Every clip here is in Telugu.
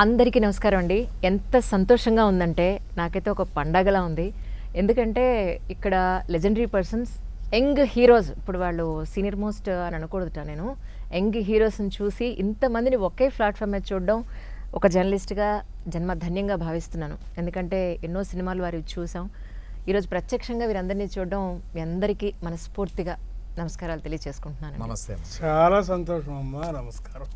అందరికీ నమస్కారం అండి. ఎంత సంతోషంగా ఉందంటే నాకైతే ఒక పండగలా ఉంది. ఎందుకంటే ఇక్కడ లెజెండరీ పర్సన్స్, యంగ్ హీరోస్, ఇప్పుడు వాళ్ళు సీనియర్ మోస్ట్ అని అనకూడదుట, నేను యంగ్ హీరోస్ని చూసి ఇంతమందిని ఒకే ప్లాట్ఫామ్ మీద చూడడం ఒక జర్నలిస్ట్గా జన్మధన్యంగా భావిస్తున్నాను. ఎందుకంటే ఎన్నో సినిమాలు వారివి చూసాం. ఈరోజు ప్రత్యక్షంగా వీరందరినీ చూడడం మీ అందరికీ మనస్ఫూర్తిగా నమస్కారాలు తెలియజేసుకుంటున్నాను. నమస్తే. చాలా సంతోషం అమ్మా, నమస్కారం.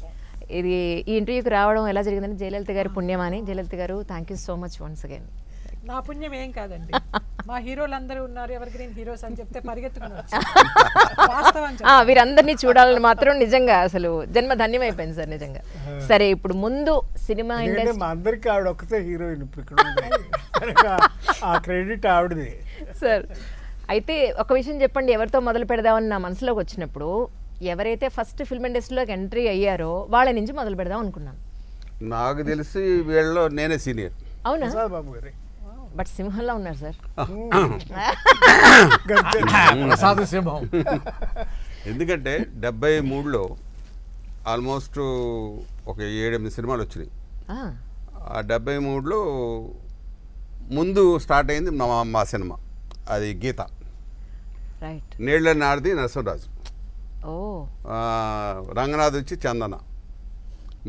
ఇది ఈ ఇంటర్వ్యూకి రావడం ఎలా జరిగిందని జయలలిత గారి పుణ్యమని. జయలలిత గారు, thank you so much once again. నా పుణ్యం ఏం కాదండి, మా హీరోలు అందరూ ఉన్నారు, ఎవరి గ్రీన్ హీరోస్ అని చెప్తే పరిగెత్తుకున్నారు. వీరందరినీ చూడాలని మాత్రం నిజంగా అసలు జన్మ ధన్యం అయిపోయింది సార్ నిజంగా. సరే, ఇప్పుడు ముందు సినిమా ఇండస్ట్రీ మా అందరికి ఆవిడ ఒక్కతే హీరోయిన్ ఇప్పుడు ఇక్కడ ఉంది. ఆ క్రెడిట్ ఆవిడది సార్. అయితే ఒక విషయం చెప్పండి, ఎవరితో మొదలు పెడదామని నా మనసులోకి వచ్చినప్పుడు ఎవరైతే ఫస్ట్ ఫిల్మ్ ఇండస్ట్రీలోకి ఎంట్రీ అయ్యారో వాళ్ళ నుంచి మొదలు పెడదాం అనుకున్నాను. నాకు తెలిసి వీళ్ళలో నేనే సీనియర్. అవునా? బాబు గారి బట్ సింహంలో ఉన్నారు సార్. ప్రసాద్ సింహం. ఎందుకంటే 73లో ఆల్మోస్ట్ ఒక 7-8 సినిమాలు వచ్చినాయి. ఆ 73లో ముందు స్టార్ట్ అయింది మా సినిమా, అది గీత. రైట్. నీళ్ళ నాడిది నరసింహరాజు, ఓ రంగనాథ్ వచ్చి చందన,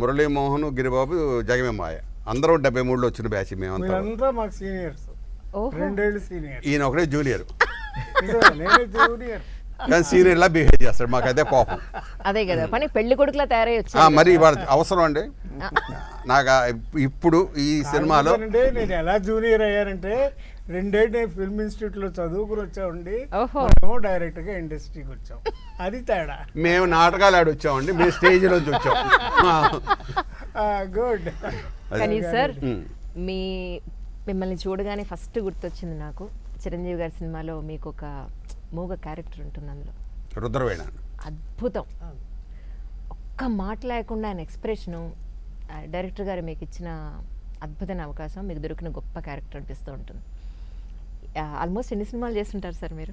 మురళీమోహన్, గిరిబాబు, జగమే మాయ. అందరూ 73లో వచ్చిన బ్యాచ్ మేమంతా. మీరంతా మాకు సీనియర్స్, 2 ఏళ్ళు సీనియర్. ఈయన ఒకటే జూనియర్. నేనే జూనియర్ కానీ సీనియర్లా బిహేవ్ చేస్తాడు, మాకు అదే కోపం. అదే కదా పని, పెళ్లి కొడుకులా తయారై వచ్చారు. మరి ఇవాళ అవసరం అండి నాకు ఇప్పుడు ఈ సినిమాలో. నేను ఎలా జూనియర్ అయ్యానంటే 2 ఏళ్ళు నేను ఫిల్మ్ ఇన్స్టిట్యూట్ లో చదువుకుని వచ్చామండి, డైరెక్ట్ గా ఇండస్ట్రీకి వచ్చాం. అది తేడా. మేము నాటకాలు ఆడి వచ్చామండి, మేము స్టేజ్ నుంచి వచ్చాం. గుడ్. కానీ సార్, మిమ్మల్ని చూడగానే ఫస్ట్ గుర్తొచ్చింది నాకు చిరంజీవి గారి సినిమాలో మీకు ఒక మూగ క్యారెక్టర్ ఉంటుంది, అందులో రుద్రవేణ. అద్భుతం. ఒక్క మాట లేకుండా ఆయన ఎక్స్ప్రెషను, డైరెక్టర్ గారు మీకు ఇచ్చిన అద్భుతమైన అవకాశం, మీకు దొరికిన గొప్ప క్యారెక్టర్ అనిపిస్తూ ఉంటుంది. ఆల్మోస్ట్ ఎన్ని సినిమాలు చేస్తుంటారు సార్ మీరు?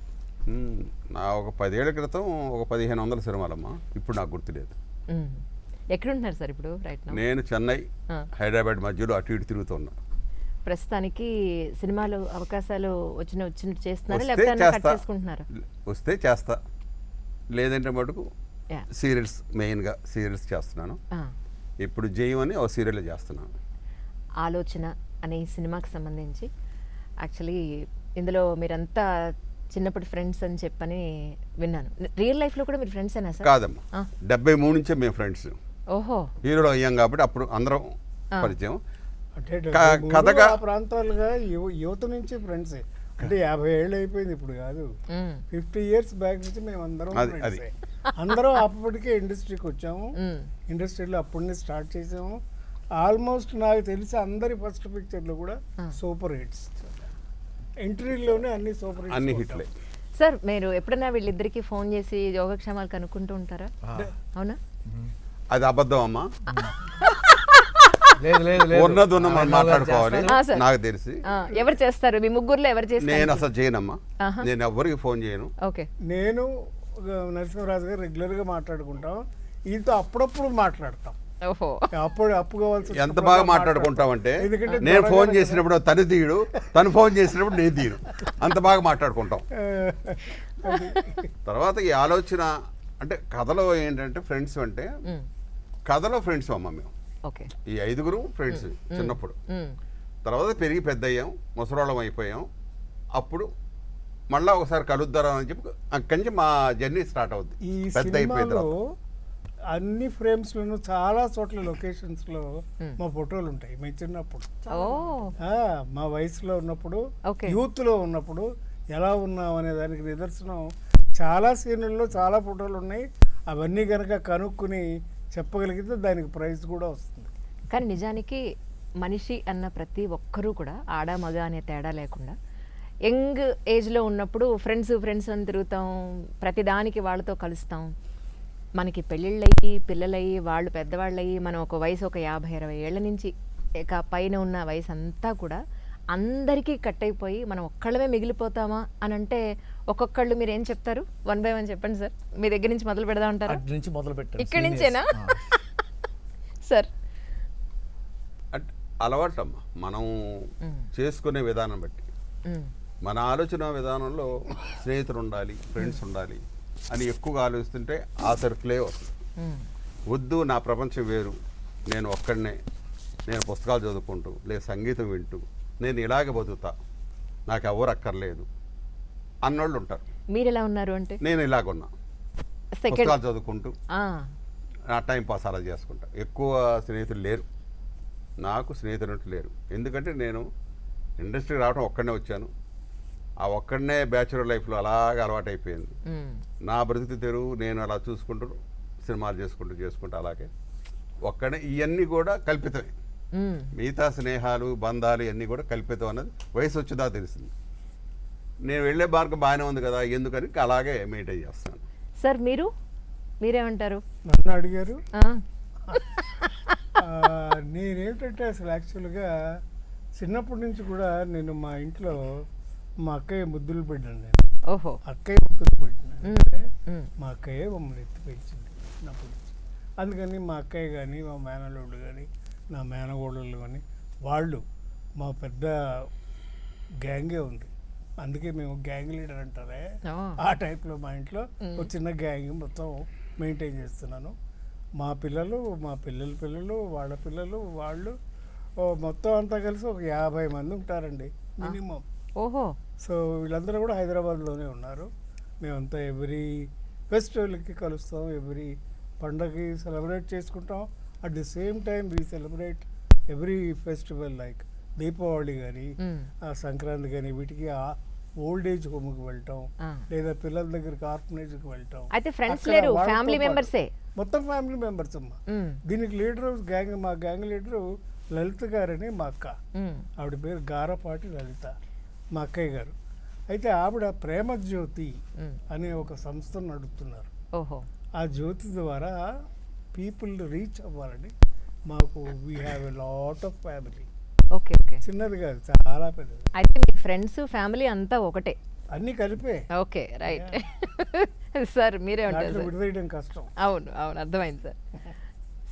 నా ఒక 10 ఏళ్ల క్రితం ఒక 1500 సినిమాలమ్మా, ఇప్పుడు నాకు గుర్తులేదు. ఎక్కడుంటున్నారు సార్ ఇప్పుడు? రైట్ నౌ నేను చెన్నై, హైదరాబాద్ మధ్యలో అటు ఇటు తిరుగుతున్నా. ప్రస్తుతానికి సినిమాలు అవకాశాలు వచ్చినట్టు చేస్తున్నారా, లేకపోతే కట్ చేసుకుంటున్నారా? వస్తే చేస్తా, లేదంటే మటుకు సీరియల్స్, మెయిన్గా సీరియల్స్ చేస్తున్నాను. ఇప్పుడు జయం అని ఒక సీరియల్ చేస్తున్నాను. ఆలోచన అనే ఈ సినిమాకి సంబంధించి యాక్చువల్లీ ఇందులో మీరంతా చిన్నప్పటి ఫ్రెండ్స్ అని చెప్పని విన్నాను. రియల్ లైఫ్లో కూడా మీరు ఫ్రెండ్స్ అయినా సార్? కాదమ్మా, 73 నుంచే మేము ఫ్రెండ్స్. ఓహో. హీరోలో అయ్యాం కాబట్టి అప్పుడు అందరం పరిచయం. కథగా ప్రాంతాలుగా యువత నుంచి ఫ్రెండ్స్, అంటే 50 ఏళ్ళు అయిపోయింది ఇప్పుడు కాదు, 50 years బ్యాక్ నుంచి మేము అందరం అందరం అప్పటికే ఇండస్ట్రీకి వచ్చాము. ఇండస్ట్రీలో అప్పటినే స్టార్ట్ చేసాము. ఆల్మోస్ట్ నాకు తెలిసి అందరి ఫస్ట్ పిక్చర్లు కూడా సూపర్ హిట్స్. ఎంట్రీలోనే అన్ని సూపర్ హిట్స్, అన్ని హిట్లే. సార్, మీరు ఎప్పుడైనా వీళ్ళిద్దరికి ఫోన్ చేసి యోగక్షేమాలు కనుక్కుంటూ ఉంటారా? అవునా? అది అబద్ధం అమ్మా. మాట్లాడుకోవాలి నాకు తెలిసి. ఎవరు చేస్తారు మీ ముగ్గురులో? ఎవరు చేస్తారు? నేను అసలు చేయనమ్మా, నేను ఎవరికి ఫోన్ చేయను. ఓకే. నేను నరసింహరాజు గారు రెగ్యులర్ గా మాట్లాడుకుంటాం, ఈయనతో అప్పుడప్పుడు మాట్లాడతాం. అప్పుడు అప్పు కావాల్సి. ఎంత బాగా మాట్లాడుకుంటామంటే, నేను ఫోన్ చేసినప్పుడు తను తీయడు, తను ఫోన్ చేసినప్పుడు నేను తీయను, అంత బాగా మాట్లాడుకుంటాం. తర్వాత ఈ ఆలోచన అంటే కథలో ఏంటంటే, ఫ్రెండ్స్ అంటే కథలో ఫ్రెండ్స్ అమ్మ మేము. ఈ 5గురు ఫ్రెండ్స్ చిన్నప్పుడు. తర్వాత పెరిగి పెద్ద అయ్యాం, ముసలోళ్ళం అయిపోయాం. అప్పుడు మళ్ళా ఒకసారి కలుద్దారా అని చెప్పి అక్కడి నుంచి మా జర్నీ స్టార్ట్ అవుద్ది. పెద్ద అయిపోయింది. అన్ని ఫ్రేమ్స్ లోను చాలా చోట్ల లొకేషన్స్ లో మా ఫోటోలు ఉంటాయి. మేము చిన్నప్పుడు, మా వయసులో ఉన్నప్పుడు, యూత్ లో ఉన్నప్పుడు ఎలా ఉన్నాం అనే దానికి నిదర్శనం చాలా సీన్లలో చాలా ఫోటోలు ఉన్నాయి. అవన్నీ కనుక కనుక్కుని చెప్పగలిగితే దానికి ప్రైజ్ కూడా వస్తుంది. కానీ నిజానికి మనిషి అన్న ప్రతి ఒక్కరూ కూడా ఆడ మగ అనే తేడా లేకుండా యంగ్ ఏజ్లో ఉన్నప్పుడు ఫ్రెండ్స్ అని తిరుగుతాం, ప్రతిదానికి వాళ్ళతో కలుస్తాం. మనకి పెళ్ళిళ్ళయ్యి, పిల్లలయ్యి, వాళ్ళు పెద్దవాళ్ళయ్యి, మనం ఒక వయసు ఒక 50-60 ఏళ్ల నుంచి ఇక పైన ఉన్న వయసు అంతా కూడా అందరికీ కట్ అయిపోయి మనం ఒక్కళ్ళమే మిగిలిపోతామా అని అంటే, ఒక్కొక్కళ్ళు మీరు ఏం చెప్తారు? 1 by 1 చెప్పండి సార్. మీ దగ్గర నుంచి మొదలు పెడదాం అంటారా? ఇక్కడి నుంచేనా సార్? అలవాటమ్మా మనం చేసుకునే విధానం బట్టి. మన ఆలోచన విధానంలో స్నేహితులు ఉండాలి, ఫ్రెండ్స్ ఉండాలి అని ఎక్కువగా ఆలోచిస్తుంటే ఆ సర్కిలే వస్తుంది. వద్దు, నా ప్రపంచం వేరు, నేను ఒక్కడనే, నేను పుస్తకాలు చదువుకుంటూ లేదా సంగీతం వింటూ నేను ఇలాగే బతుకుతా, నాకు ఎవరు అక్కర్లేదు అన్నోళ్ళు ఉంటారు. మీరు ఎలా ఉన్నారు అంటే? నేను ఇలాగున్నా, పుస్తకాలు చదువుకుంటూ నా టైం పాస్ అలా చేసుకుంటా. ఎక్కువ స్నేహితులు లేరు నాకు, స్నేహితులు లేరు. ఎందుకంటే నేను ఇండస్ట్రీకి రావడం ఒక్కడనే వచ్చాను. ఆ ఒక్కడనే బ్యాచులర్ లైఫ్లో అలాగే అలవాటు అయిపోయింది. నా బ్రతుకు తెరువు నేను అలా చూసుకుంటూ సినిమాలు చేసుకుంటూ అలాగే ఒక్కడే. ఇవన్నీ కూడా కల్పితమే. మిగతా స్నేహాలు బంధాలు ఇవన్నీ కూడా కల్పితం అన్నది వయసు వచ్చేదా తెలిసింది. నేను వెళ్ళే మార్గం బాగానే ఉంది కదా, ఎందుకని అలాగే మెయింటైన్ చేస్తాను. సార్ మీరేమంటారు? నన్ను అడిగారు. నేనేంటంటే అసలు యాక్చువల్గా చిన్నప్పటి నుంచి కూడా నేను మా ఇంట్లో మా అక్కయ్య ముద్దులు పెట్టాను. నేను ఓహో, అక్కయ్య ముద్దులు పెట్టినాను అంటే మా అక్కయ్య మమ్మల్ని ఎత్తి పెంచింది చిన్నప్పటి నుంచి. అందుకని మా అక్కయ్య కానీ మా మేనల్లుళ్ళు కానీ నా మేనగోడళ్ళు కానీ వాళ్ళు మా పెద్ద గ్యాంగే ఉంది. అందుకే మేము గ్యాంగ్ లీడర్ అంటారే ఆ టైప్లో మా ఇంట్లో ఒక చిన్న గ్యాంగ్ మొత్తం మెయింటైన్ చేస్తున్నాను. మా పిల్లలు, మా పిల్లలు, వాళ్ళ పిల్లలు, వాళ్ళు మొత్తం అంతా కలిసి ఒక 50 మంది ఉంటారండి మినిమం. ఓహో. సో వీళ్ళందరూ కూడా హైదరాబాద్లోనే ఉన్నారు. మేమంతా ఎవ్రీ ఫెస్టివల్కి కలుస్తాం, ఎవ్రీ పండగకి సెలబ్రేట్ చేసుకుంటాం. At the same time we celebrate every festival like Deepavali కానీ సంక్రాంతి కానీ వీటికి ఓల్డ్ ఏజ్ హోమ్కి వెళ్ళటం లేదా పిల్లల దగ్గరికి ఆర్ఫనేజ్కి వెళ్ళటం. అయితే ఫ్రెండ్స్ లేరు, ఫ్యామిలీ మెంబర్సే, మొత్తం ఫ్యామిలీ మెంబర్స్ అమ్మా. దీనికి లీడరు గ్యాంగ్, మా గ్యాంగ్ లీడరు లలిత గారని మా అక్క. ఆవిడ పేరు గారపాటి లలిత, మా అక్కయ్య గారు. అయితే ఆవిడ ప్రేమ జ్యోతి అనే ఒక సంస్థను నడుపుతున్నారు. ఓహో. ఆ జ్యోతి ద్వారా పీపుల్ రీచ్ అవ్వాలని మాకు we have a lot of family. Okay okay. చిన్నది కాదు, చాలా పెద్దది. అయితే మీ ఫ్రెండ్స్ ఫ్యామిలీ అంతా ఒకటే, అన్ని కలిపే. Okay, right. సార్ మీరే ఉంటారు? విడదీయడం కష్టం. అవును అవును, అర్థమైంది సార్.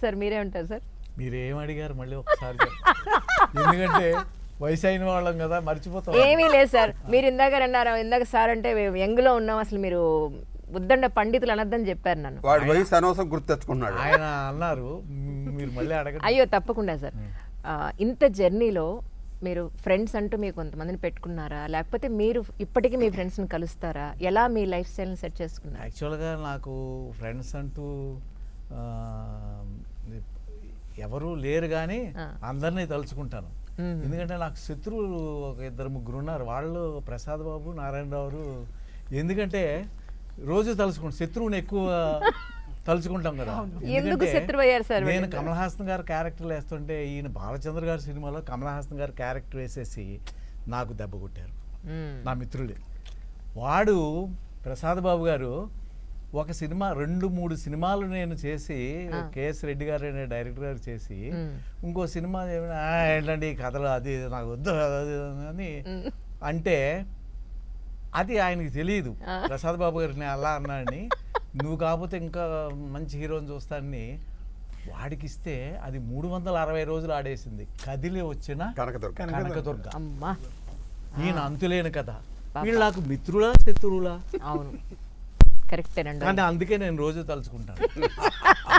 సార్ మీరే ఉంటారు సార్? మీరేం అడిగారు మళ్ళీ ఒకసారి ఎందుకంటే వయసు అయిన వాళ్ళం కదా, మర్చిపోతాం. ఏమీ లేదు సార్, మీరు ఇందాక అన్నారు, ఇందాక సార్ అంటే యంగ్లో ఉన్నాం, అసలు మీరు ఉద్దండ పండితులు అనద్దని చెప్పారు నన్ను. వాడి వయసు అనవసరం గుర్తు తెచ్చుకున్నాడు ఆయన అన్నారు, మీరు మళ్ళీ అడగండి. అయ్యో తప్పకుండా సార్. ఇంత జర్నీలో మీరు ఫ్రెండ్స్ అంటూ మీరు కొంతమందిని పెట్టుకున్నారా, లేకపోతే మీరు ఇప్పటికీ మీ ఫ్రెండ్స్ని కలుస్తారా? ఎలా మీ లైఫ్ స్టైల్ని సెట్ చేసుకున్నారు? యాక్చువల్గా నాకు ఫ్రెండ్స్ అంటూ ఎవరు లేరు, కానీ అందరినీ తలుచుకుంటాను. ఎందుకంటే నాకు శత్రువులు ఒక 2-3 ఉన్నారు. వాళ్ళు ప్రసాద్ బాబు, నారాయణరావు. ఎందుకంటే రోజు తలుచుకుంటాం, శత్రువుని ఎక్కువ తలుచుకుంటాం కదా. ఎందుకు శత్రువు అయ్యారు సార్? నేను కమల్ హాసన్ గారు క్యారెక్టర్లు వేస్తుంటే ఈయన బాలచంద్ర గారి సినిమాలో కమల్ హాసన్ గారు క్యారెక్టర్ వేసేసి నాకు దెబ్బ కొట్టారు నా మిత్రులే. వాడు ప్రసాద్ బాబు గారు ఒక సినిమా 2-3 సినిమాలు నేను చేసి, కేఎస్ రెడ్డి గారు అనే డైరెక్టర్ గారు చేసి, ఇంకో సినిమా ఏంటండి కథలు అది నాకు వద్దు అని అంటే అది ఆయనకి తెలియదు. ప్రసాద్ బాబు గారిని అలా అన్నాడని, నువ్వు కాకపోతే ఇంకా మంచి హీరోని చూస్తానని వాడికి ఇస్తే అది 360 రోజులు ఆడేసింది. కదిలి వచ్చిన కనకదుర్గ. ఈయన అంతులేని కథ. వీళ్ళు నాకు మిత్రులా శత్రువులా? అవును, కరెక్టేనండి. కానీ అందుకే నేను రోజు తలుచుకుంటాను,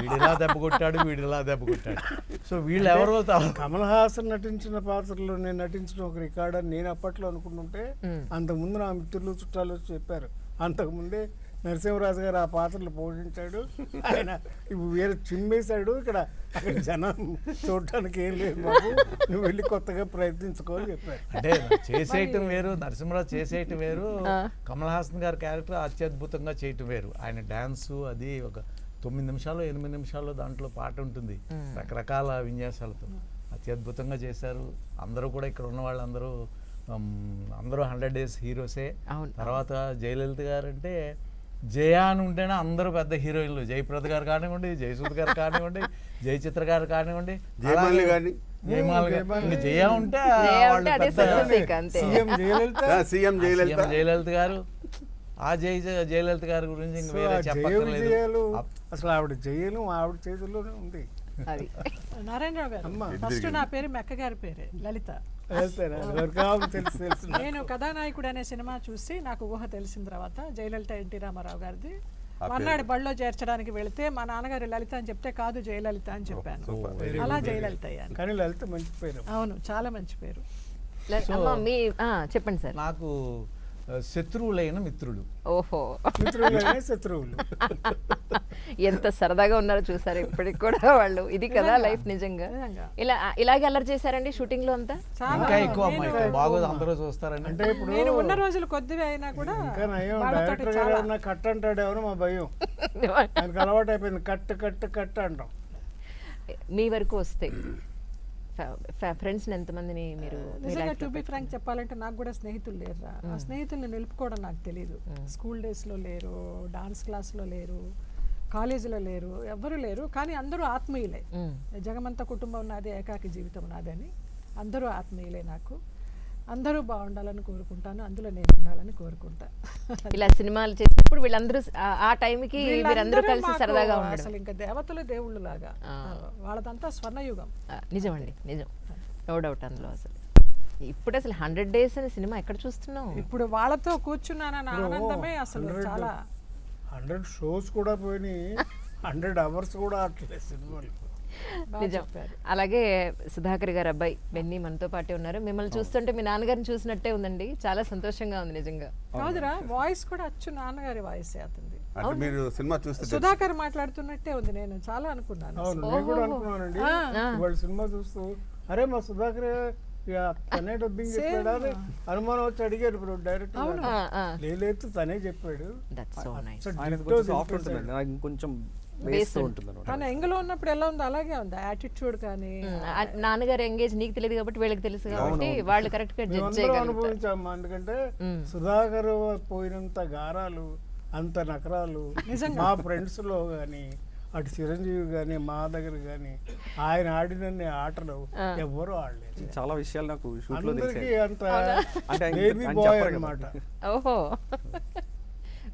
వీడిలా దెబ్బ కొట్టాడు, వీడిలా దెబ్బ కొట్టాడు. సో వీళ్ళు ఎవరో కమల్ హాసన్ నటించిన పాత్రలో నేను నటించిన ఒక రికార్డ్ అని నేను అప్పట్లో అనుకుంటుంటే, అంతకుముందు నా మిత్రులు చుట్టాలు వచ్చి చెప్పారు. అంతకుముందే నరసింహరాజు గారు ఆ పాత్రలు పోషించాడు, ఆయన వేరే చిమ్మేశాడు, ఇక్కడ అక్కడ జనం చూడటానికి ఏం లేదు బాబు, నువ్వు వెళ్ళి కొత్తగా ప్రయత్నించుకోని చెప్పారు. అంటే చేసేయటం వేరు, నరసింహరాజు చేసేయటం వేరు, కమల్ హాసన్ గారి క్యారెక్టర్ అత్యద్భుతంగా చేయటం వేరు. ఆయన డాన్సు అది ఒక 9 నిమిషాలు 8 నిమిషాల్లో దాంట్లో పాట ఉంటుంది రకరకాల విన్యాసాలతో, అత్యద్భుతంగా చేశారు. అందరూ కూడా ఇక్కడ ఉన్న వాళ్ళందరూ అందరూ 100 days హీరోసే. తర్వాత జయలలిత గారు అంటే జయ అని ఉంటేనే అందరూ పెద్ద హీరోయిన్లు. జయప్రద గారు కానివ్వండి, జయసూద్ గారు కానివ్వండి, జయచిత్ర గారు కానివ్వండి, జయమాల గారు. జయ ఉంటే సీఎం జయలలిత గారు. ఆ జయలలిత గారి గురించి వేరే చెప్పక్కర్లేదు. అసలు ఆవిడ జయలు ఆవిడ చేతుల్లోనే ఉంది. అది నారాయణరావు గారు అమ్మా. ఫస్ట్ నా పేరు మెక్క గారి పేరే లలిత. వెళ్తారా? ఎవరికి కావాలి? తెలుసు తెలుసు. నేను కథానాయకుడు అనే సినిమా చూసి నాకు ఊహ తెలిసిన తర్వాత జయలలిత ఎన్టీ రామారావు గారిది మర్నాడు బడిలో చేర్చడానికి వెళితే మా నాన్నగారు లలిత అని చెప్తే కాదు జయలలిత అని చెప్పాను. అలా జయలలిత అయ్యాను. కానీ లలిత మంచి పేరు. అవును, చాలా మంచి పేరు. అమ్మా, మీ చెప్పండి సార్. నాకు శత్రువులైన మిత్రులు. ఓహో, మిత్రులనే శత్రువులు. ఎంత సరదాగా ఉన్నారో చూసారు ఇప్పటికి కూడా వాళ్ళు. ఇది కదా లైఫ్ నిజంగా. నిజంగా. ఇలాగే అల్లరి చేశారండి షూటింగ్ లో అంతా? చాలా. ఇంకా ఎక్కువ అమ్మాయి బాగోదు, అందరూ చూస్తారని. అంటే ఇప్పుడు నేను ఉన్న రోజులు కొద్దివే అయినా కూడా ఇంకా నయం వాళ్ళతోటి డైరెక్టర్ గారు చాలా. ఏమన్నా కట్ అంటాడు ఎవరు మా భయం. ఆయనకు అలవాటు అయిపోయింది కట్ కట్ కట్ అంటాం. మీ వరకు వస్తే ఫ్రెండ్స్ ఎంతమందిని మీరు మీ నిజంగా life టు లో బి ఫ్రాంక్ చెప్పాలంటే నాకు కూడా స్నేహితులు లేరురా. ఆ స్నేహితుల్ని నిలుపుకోవడం నాకు తెలియదు. స్కూల్ డేస్లో లేరు, డాన్స్ క్లాస్లో లేరు, కాలేజీలో లేరు, ఎవ్వరూ లేరు. కానీ అందరూ ఆత్మీయులే. జగమంత కుటుంబం నాదే, ఏకాకి జీవితం నాదని అందరూ ఆత్మీయులే. నాకు అందరూ బాగుండాలని కోరుకుంటాను, అందులో నేను ఉండాలని కోరుకుంటా. ఇలా సినిమాలు చేసినప్పుడు వీళ్ళందరూ ఆ టైంకి మీరందరూ కలిసి మాకు సరదాగా ఉండడం అసలు ఇంకా దేవతలు దేవుళ్ళు లాగా. వాళ్ళదంతా స్వర్ణయుగం. నిజం అండి, నిజం, నో డౌట్ అందులో. అసలు ఇప్పుడు అసలు 100 days అనే సినిమా ఎక్కడ చూస్తున్నాం? ఇప్పుడు వాళ్ళతో కూర్చున్నానన్న ఆనందమే అసలు చాలా. 100 shows కూడా పోయినాయి, 100 hours కూడా ఆడలేదు సినిమాలు. నిజం. అలాగే సుధాకర్ గారు అబ్బాయి బెన్నీ మనతో పాటే ఉన్నారు. మిమ్మల్ని చూస్తుంటే మీ నాన్నగారిని చూసినట్టే ఉందండి, చాలా సంతోషంగా ఉంది నిజంగా. కాదురా, వాయిస్ కూడా అచ్చు నాన్నగారి వాయిస్ అతనిది. అంటే మీరు సినిమా చూస్తే సుధాకర్ మాట్లాడుతున్నట్టే ఉంది. నేను చాలా అనుకున్నాను. అవును, నేను కూడా అనుకున్నానండి వాళ్ళ సినిమా చూస్తూ, అరే మా సుధాకర్ తనే డబ్బింగ్ చెప్పాడా అని అనుమానం వచ్చి అడిగారు ఇప్పుడు డైరెక్టర్. లేదు తనే చెప్పాడు. That's so nice. ఆయన కొంచెం సాఫ్ట్ ఉంటుందండి, నాకు ఇంకొంచెం వేస్తూ ఉంటుంది అనమాట. కానీ ఎంగలో ఉన్నప్పుడు ఎలా ఉందో అలాగే ఉంది యాటిట్యూడ్. కానీ నాన్నగారు ఎంగేజ్ నీకు తెలియదు కాబట్టి వీళ్ళకి తెలుసు కాబట్టి వాళ్ళు కరెక్ట్ గా జడ్జ్ మేమందరం చేయగలుగుతారు. అనుభవించాము. ఎందుకంటే సుధాకర్ పోయినంత గారాలు, అంత నకరాలు మా ఫ్రెండ్స్ లో గాని, అటు చిరంజీవి గాని, మా దగ్గర గాని ఆయన ఆడినన్ని ఆటలు ఎవ్వరూ ఆడలేదు. చాలా విషయాలు నాకు షూట్ లో అందరికీ తెలిసాయి. అంత అంటే ఆయన బేబీ ఆయన బాయ్ చెప్పరు కదా. అన్నమాట. ఓహో,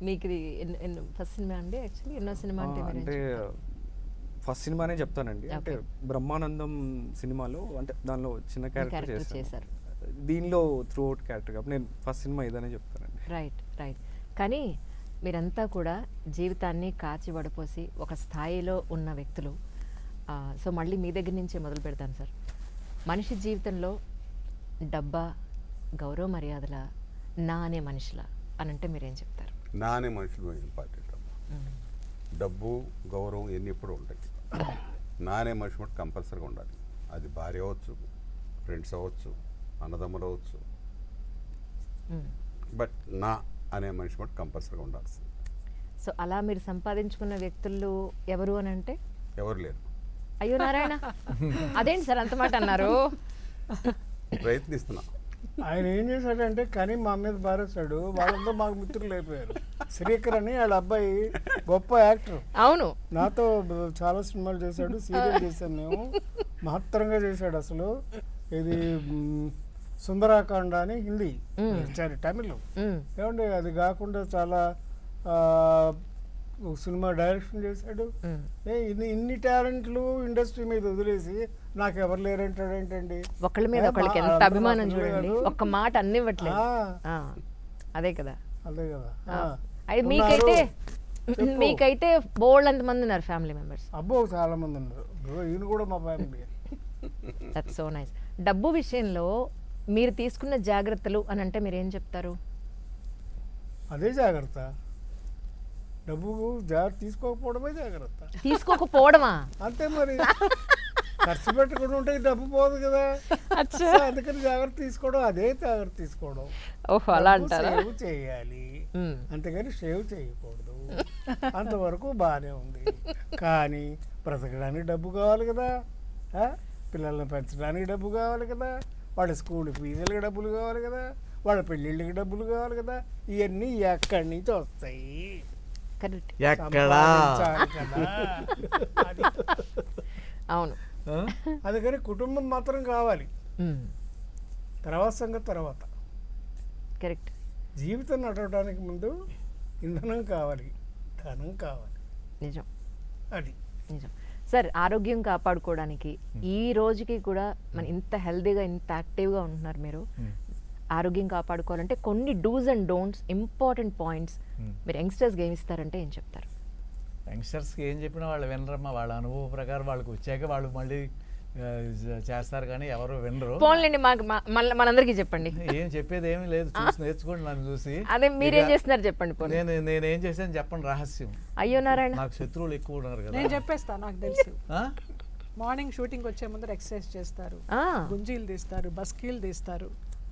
మీకు ఇది ఫస్ట్ సినిమా అండి? యాక్చువల్లీ ఎన్నో సినిమా అంటే మీరు అంటే ఫస్ట్ సినిమానే చెప్తానండి. అంటే బ్రహ్మానందం సినిమాలో అంటే దానిలో చిన్న క్యారెక్టర్ క్యారెక్టర్ చేశాను. చేశారు. దీనిలో త్రూ అవుట్ క్యారెక్టర్ కాబట్టి నేను ఫస్ట్ సినిమా ఇదనే చెప్తానండి. Right right. కానీ మీరంతా కూడా జీవితాన్ని కాచి వడపోసి ఒక స్థాయిలో ఉన్న వ్యక్తులు. సో మళ్ళీ మీ దగ్గర నుంచే మొదలు పెడతాను సార్. మనిషి జీవితంలో డబ్బా, గౌరవ మర్యాదల, నా అనే మనిషిలా అని అంటే మీరేం చెప్తారు? నా అనే మనుషులు ఇంపార్టెంట్ అమ్మా. డబ్బు గౌరవం ఎన్ని ఎప్పుడు ఉంటాయి. నా అనే మనిషి మటు కంపల్సరీగా ఉండాలి. అది భార్య అవ్వచ్చు, ఫ్రెండ్స్ అవ్వచ్చు, అన్నదమ్ములు అవ్వచ్చు, బట్ నా అనే మనిషి మటు కంపల్సరీగా ఉండాల్సింది. సో అలా మీరు సంపాదించుకున్న వ్యక్తులు ఎవరు అని అంటే? ఎవరు లేరు. అయ్యో నారాయణ, అదేంటి సార్ అంత మాట అన్నారు? ప్రయత్నిస్తున్నా. ఆయన ఏం చేశాడంటే కానీ మా మీద బారేస్తాడు. వాళ్ళంతా మాకు మిత్రులు అయిపోయారు. శ్రీకర్ అని వాళ్ళ అబ్బాయి గొప్ప యాక్టర్. అవును, నాతో చాలా సినిమాలు చేశాడు, సీరియల్ చేశాను మేము. మహత్తరంగా చేశాడు అసలు. ఇది సుందరాకాండ అని హిందీ, సరే తమిళ్ ఏమండి. అది కాకుండా చాలా సినిమా డైరెక్షన్ చేశాడు. ఇన్ని టాలెంట్లు ఇండస్ట్రీ మీద వదిలేసి నాకు ఎవరు లేరంటాడు ఏంటండి? ఒకళ్ళ మీద ఒకళ్ళకి ఎంత అభిమానం చూడండి. ఒక్క మాట అన్నివ్వట్లేదు. అదే కదా, అదే కదా. అది మీకైతే బోల్డ్ అంతమంది ఉన్నారు ఫ్యామిలీ మెంబర్స్. అబ్బో చాలా మంది ఉన్నారు. ఈయన కూడా మా ఫ్యామిలీ. That's so nice. డబ్బు విషయంలో మీరు తీసుకున్న జాగ్రత్తలు అని అంటే మీరు ఏం చెప్తారు? అదే జాగ్రత్త. డబ్బు జాగ్రత్త తీసుకోకపోవడమే జాగ్రత్త. తీసుకోకపోవడమా? అంతే మరి. ఖర్చు పెట్టకుండా ఉంటే డబ్బు పోదు కదా. అందుకని జాగ్రత్త తీసుకోవడం, అదే జాగ్రత్త తీసుకోవడం. ఓహో, అలా అంటారా? సేవ్ చేయాలి, అంతేగాని సేవ్ చేయకూడదు. అంతవరకు బాగానే ఉంది. కానీ బ్రతకడానికి డబ్బు కావాలి కదా, పిల్లల్ని పెంచడానికి డబ్బు కావాలి కదా, వాళ్ళ స్కూల్ ఫీజులకి డబ్బులు కావాలి కదా, వాళ్ళ పెళ్ళిళ్ళకి డబ్బులు కావాలి కదా. ఇవన్నీ ఎక్కడి నుంచి వస్తాయి? సంపాదించాలి కదా. అవును. అందుకని కుటుంబం మాత్రం కావాలి, తర్వాత సంగతి తర్వాత. కరెక్ట్. జీవితం నడవడానికి ముందు ఇంధనం కావాలి, ధనం కావాలి. నిజం, అది నిజం. సార్ ఆరోగ్యం కాపాడుకోవడానికి ఈ రోజుకి కూడా మన ఇంత హెల్దీగా ఇంత యాక్టివ్గా ఉంటున్నారు మీరు. ఆరోగ్యం కాపాడుకోవాలంటే కొన్ని dos and don'ts, important points మీరు యంగ్స్టర్స్కి ఏమి ఇస్తారంటే ఏం చెప్తారు? యంగ్స్టర్స్కి ఏం చెప్పినా వాళ్ళు వినరమ్మా. వాళ్ళ అనుభవం ప్రకారం వాళ్ళకి వచ్చాక వాళ్ళు మళ్ళీ చేస్తారు కానీ ఎవరు వినరు. పోన్లేండి, మాకు మనందరికీ చెప్పండి. ఏం చెప్పేది ఏమీ లేదు, చూసి నేర్చుకోండి నన్ను చూసి. అదే మీరేం చేస్తున్నారు చెప్పండి. నేనేం చేశాను చెప్పండి, రహస్యం. అయ్యో నారాయణ, నాకు శత్రువులు ఎక్కువ ఉన్నారు కదా. నేను చెప్పేస్తా, నాకు తెలుసు. మార్నింగ్ షూటింగ్ వచ్చే ముందర ఎక్సర్సైజ్ చేస్తారు, గుంజీలు తీస్తారు, బస్కీలు తీస్తారు.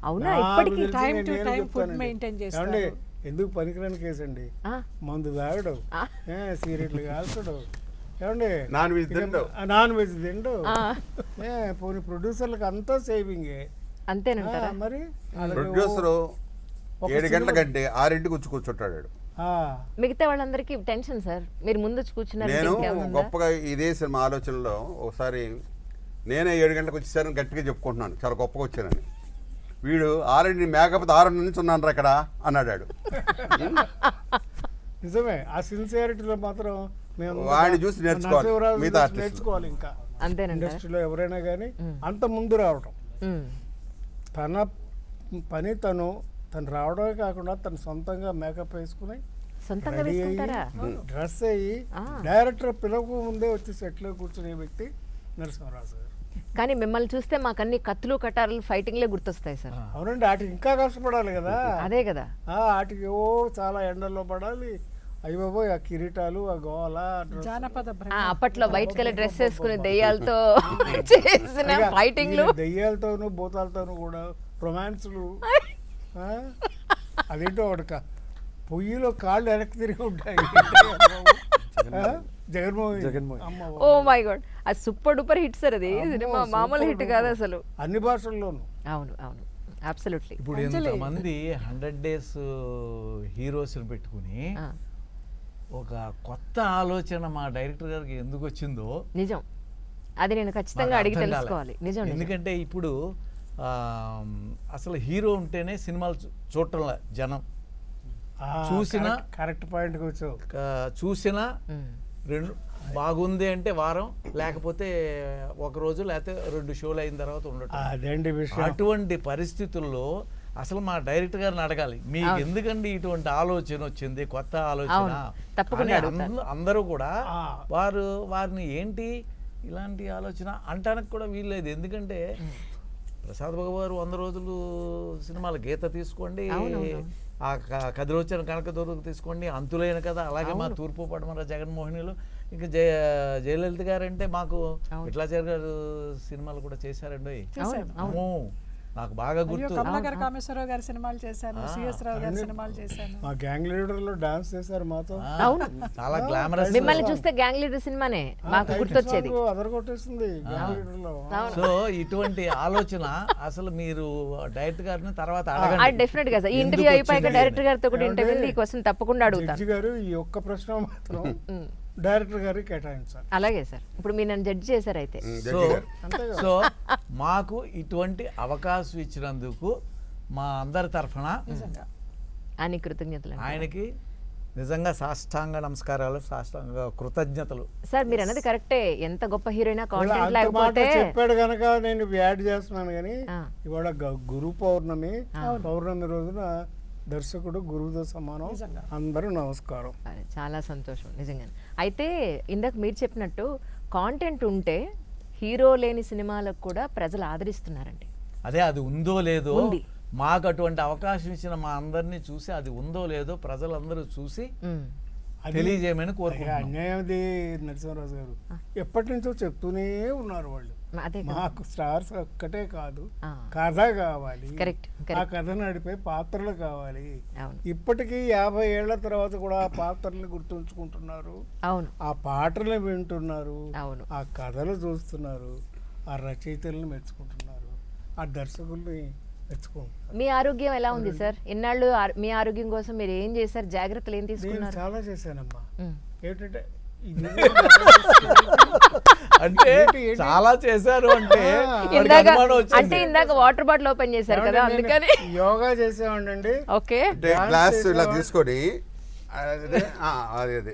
అవునా? ఇప్పటికి time to time food maintain చేస్తారు. ఎందుకు పనికిరాని కేసు అండి. మందు తాగడు, సిగరెట్లు కాల్చడు, ఏమండి నాన్ వెజ్ తిండు. పోనీ ప్రొడ్యూసర్లకు అంతా సేవింగే. అంతేనంటారా? మరి ప్రొడ్యూసర్ 7 గంటల కంటే 6 వచ్చి కూర్చుంటాడు. మిగతా వాళ్ళందరికీ టెన్షన్ సార్. మీరు ముందు కూర్చున్నారు. నేను గొప్పగా ఇదే సినిమా ఆలోచనలో ఒకసారి నేనే 7 గంటలకు వచ్చేసారని గట్టిగా చెప్పుకుంటున్నాను, చాలా గొప్పగా వచ్చానని. వీడు ఆల్రెడీ మేకప్ 6 నుంచి ఉన్నాను ఇక్కడ అన్నాడు. నిజమే, ఆ సిన్సియారిటీలో మాత్రం వాడిని చూసి నేర్చుకోవాలి. ఇంకా అంతేనండి. ఇండస్ట్రీలో ఎవరైనా కానీ అంత ముందు రావటం, తన పని తను రావడమే కాకుండా తను సొంతంగా మేకప్ వేసుకుని డ్రెస్ అయ్యి డైరెక్టర్ పిలవకు ముందే వచ్చి సెట్లో కూర్చునే వ్యక్తి నరసింహరాజు గారు. కానీ మిమ్మల్ని చూస్తే మాకు అన్ని కత్తులు కటారులు ఫైటింగ్లే గుర్తొస్తాయి సార్. అవునండి, వాటికి ఇంకా కష్టపడాలి కదా. అదే కదా, వాటికి చాలా ఎండల్లో పడాలి. అయ్యో ఆ కిరీటాలు, ఆ గోల, జానపద అప్పట్లో వైట్ కలర్ డ్రెస్ వేసుకుని దెయ్యాలతో చేసిన ఫైటింగ్లు, దెయ్యాలతోనూ భూతాలతోనూ కూడా రొమాన్స్లు. అదేంటో వాడక పొయ్యిలో కాళ్ళు వెనక్కి తిరిగి ఉంటాయి. జగన్మోహన్, ఓ మై గాడ్, అది సూపర్ డూపర్ హిట్ సార్. అది సినిమా మామూలు హిట్ కాదు అసలు, అన్ని భాషల్లోనూ. అవును అవును, అబ్సల్యూట్లీ. ఇప్పుడు ఎంతమంది 100 days హీరోస్ని పెట్టుకుని ఒక కొత్త ఆలోచన మా డైరెక్టర్ గారికి ఎందుకు వచ్చిందో నిజం, అది నేను ఖచ్చితంగా అడిగి తెలుసుకోవాలి. నిజం, ఎందుకంటే ఇప్పుడు అసలు హీరో ఉంటేనే సినిమాలు చూడటంలా జనం. చూసినా కరెక్ట్ పాయింట్కి వచ్చావు. చూసినా రెండు బాగుంది అంటే వారం, లేకపోతే ఒక రోజు, లేకపోతే 2 షోలు అయిన తర్వాత ఉండటం. అటువంటి పరిస్థితుల్లో అసలు మా డైరెక్టర్ గారిని అడగాలి, మీకు ఎందుకండి ఇటువంటి ఆలోచన వచ్చింది, కొత్త ఆలోచన. అందరూ కూడా వారిని ఏంటి ఇలాంటి ఆలోచన అంటానికి కూడా వీల్లేదు. ఎందుకంటే ప్రసాద్ బాబు గారు 100 రోజులు సినిమాల గీత తీసుకోండి, ఆ కదిలోచన కనకదుర్గ తీసుకోండి, అంతులైన కదా, అలాగే మా తూర్పు పడమర జగన్మోహినిలో, ఇంకా జయలలిత గారు అంటే మాకు విఠలాచార్య గారు సినిమాలు కూడా చేశారండి. నాకు బాగా గుర్తు. కమలాకర్ కామేశ్వరరావు గారి సినిమాలు చేశాను, సిఎస్ రావు గారి సినిమాలు చేశాను. మా గ్యాంగ్ లీడర్ లో డాన్స్ చేశారు మాతో. అవును, చాలా గ్లామరస్. మిమ్మల్ని చూస్తే గ్యాంగ్ లీడర్ సినిమానే మాకు గుర్తొచ్చేది. అదరగొట్టేస్తుంది గ్యాంగ్ లీడర్ లో. సో ఇటువంటి ఆలోచన అసలు మీరు డైరెక్టర్ గారిని తర్వాత అడగండి. డెఫినెట్ గా సార్, ఈ ఇంటర్వ్యూ అయిపోయాక డైరెక్టర్ గారితో కూడా ఇంటర్వ్యూ ఈ క్వశ్చన్ తప్పకుండా అడుగుతాను. జడ్జి గారు ఈ ఒక్క ప్రశ్న మాత్రం డైరెక్టర్ గారికి కేటాయించాలి. అలాగే సార్, ఇప్పుడు మీరు నన్ను జడ్జి చేశారు అయితే. సో మాకు ఇటువంటి అవకాశం ఇచ్చినందుకు మా అందరి తరఫున ఆయనకి కృతజ్ఞతలు. ఆయనకి నిజంగా సాష్టాంగ నమస్కారాలు, సాష్టాంగ కృతజ్ఞతలు. సార్ మీరు అన్నది కరెక్టే, ఎంత గొప్ప హీరోయినా కాంటెంట్ లేకపోతే. చెప్పాడు కనుక నేను యాడ్ చేస్తున్నాను. కానీ ఇవాళ గురు పౌర్ణమి రోజున దర్శకుడు గురువుతో సమానం. అందరూ నమస్కారం. చాలా సంతోషం నిజంగా. అయితే ఇందాక మీరు చెప్పినట్టు కాంటెంట్ ఉంటే హీరో లేని సినిమాలకు కూడా ప్రజలు ఆదరిస్తున్నారండి. అదే, అది ఉందో లేదో, మాకు అటువంటి అవకాశం ఇచ్చిన మా అందరినీ చూసి అది ఉందో లేదో ప్రజలందరూ చూసి తెలియజేయమని కోరుకుంటున్నాను. అన్యాయది నరసింహరాజు గారు ఎప్పటి నుంచో చెప్తూనే ఉన్నారు వాళ్ళు. మాకు స్టార్స్ ఒక్కటే కాదు, కథ కావాలి, ఆ కథ నడిపే పాత్రలు కావాలి. ఇప్పటికీ 50 ఏళ్ల తర్వాత కూడా ఆ పాత్రల్ని గుర్తుంచుకుంటున్నారు, ఆ పాటలు వింటున్నారు, ఆ కథలు చూస్తున్నారు, ఆ రచయితల్ని మెచ్చుకుంటున్నారు, ఆ దర్శకుల్ని మెచ్చుకుంటున్నారు. మీ ఆరోగ్యం ఎలా ఉంది సార్? ఇన్నాళ్ళు మీ ఆరోగ్యం కోసం మీరు ఏం చేశారు? జాగ్రత్తలు ఏం తీసుకున్నారు? చాలా చేశానమ్మా. ఏంటంటే అంటే చాలా చేశారు అంటే ఇందాక వాటర్ బాటిల్ ఓపెన్ చేశారు కదా, అందుకని యోగా చేసేవాడి. గ్లాస్ ఇలా తీసుకొని అదే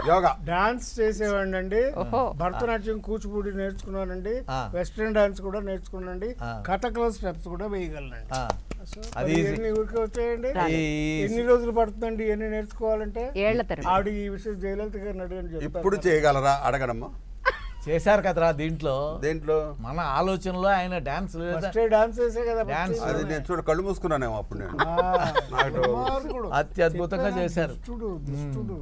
యోగా. డాన్స్ చేసేవాడినండి, ఓహో. భరతనాట్యం కూచిపూడి నేర్చుకున్నానండి, వెస్ట్రన్ డాన్స్ కూడా నేర్చుకున్నానండి, కథకళ స్టెప్స్ కూడా వేయగలనండి. అది ఇవన్నీ ఊరికే వచ్చాయండి. ఎన్ని రోజులు పడుతుందండి ఇవన్నీ నేర్చుకోవాలంటే? ఏళ్ల తరబడి. ఆవిడ ఈ విషయం జయలలిత గారిని అడిగని చెప్తారు. ఇప్పుడు చేయగలరా అడగడమ్మా? చేశారు కదరా దీంట్లో. దేంట్లో? మన ఆలోచనలో ఆయన డాన్స్ ఫస్టే డాన్స్ చేసే కదా డాన్స్ వచ్చేది. అది నేను చూడ కళ్ళు మూసుకున్నానేమో అప్పుడు నేను. ఆ, నాకు దుర్మార్గుడు. అత్యద్భుతంగా చేశారు. దుష్టుడు.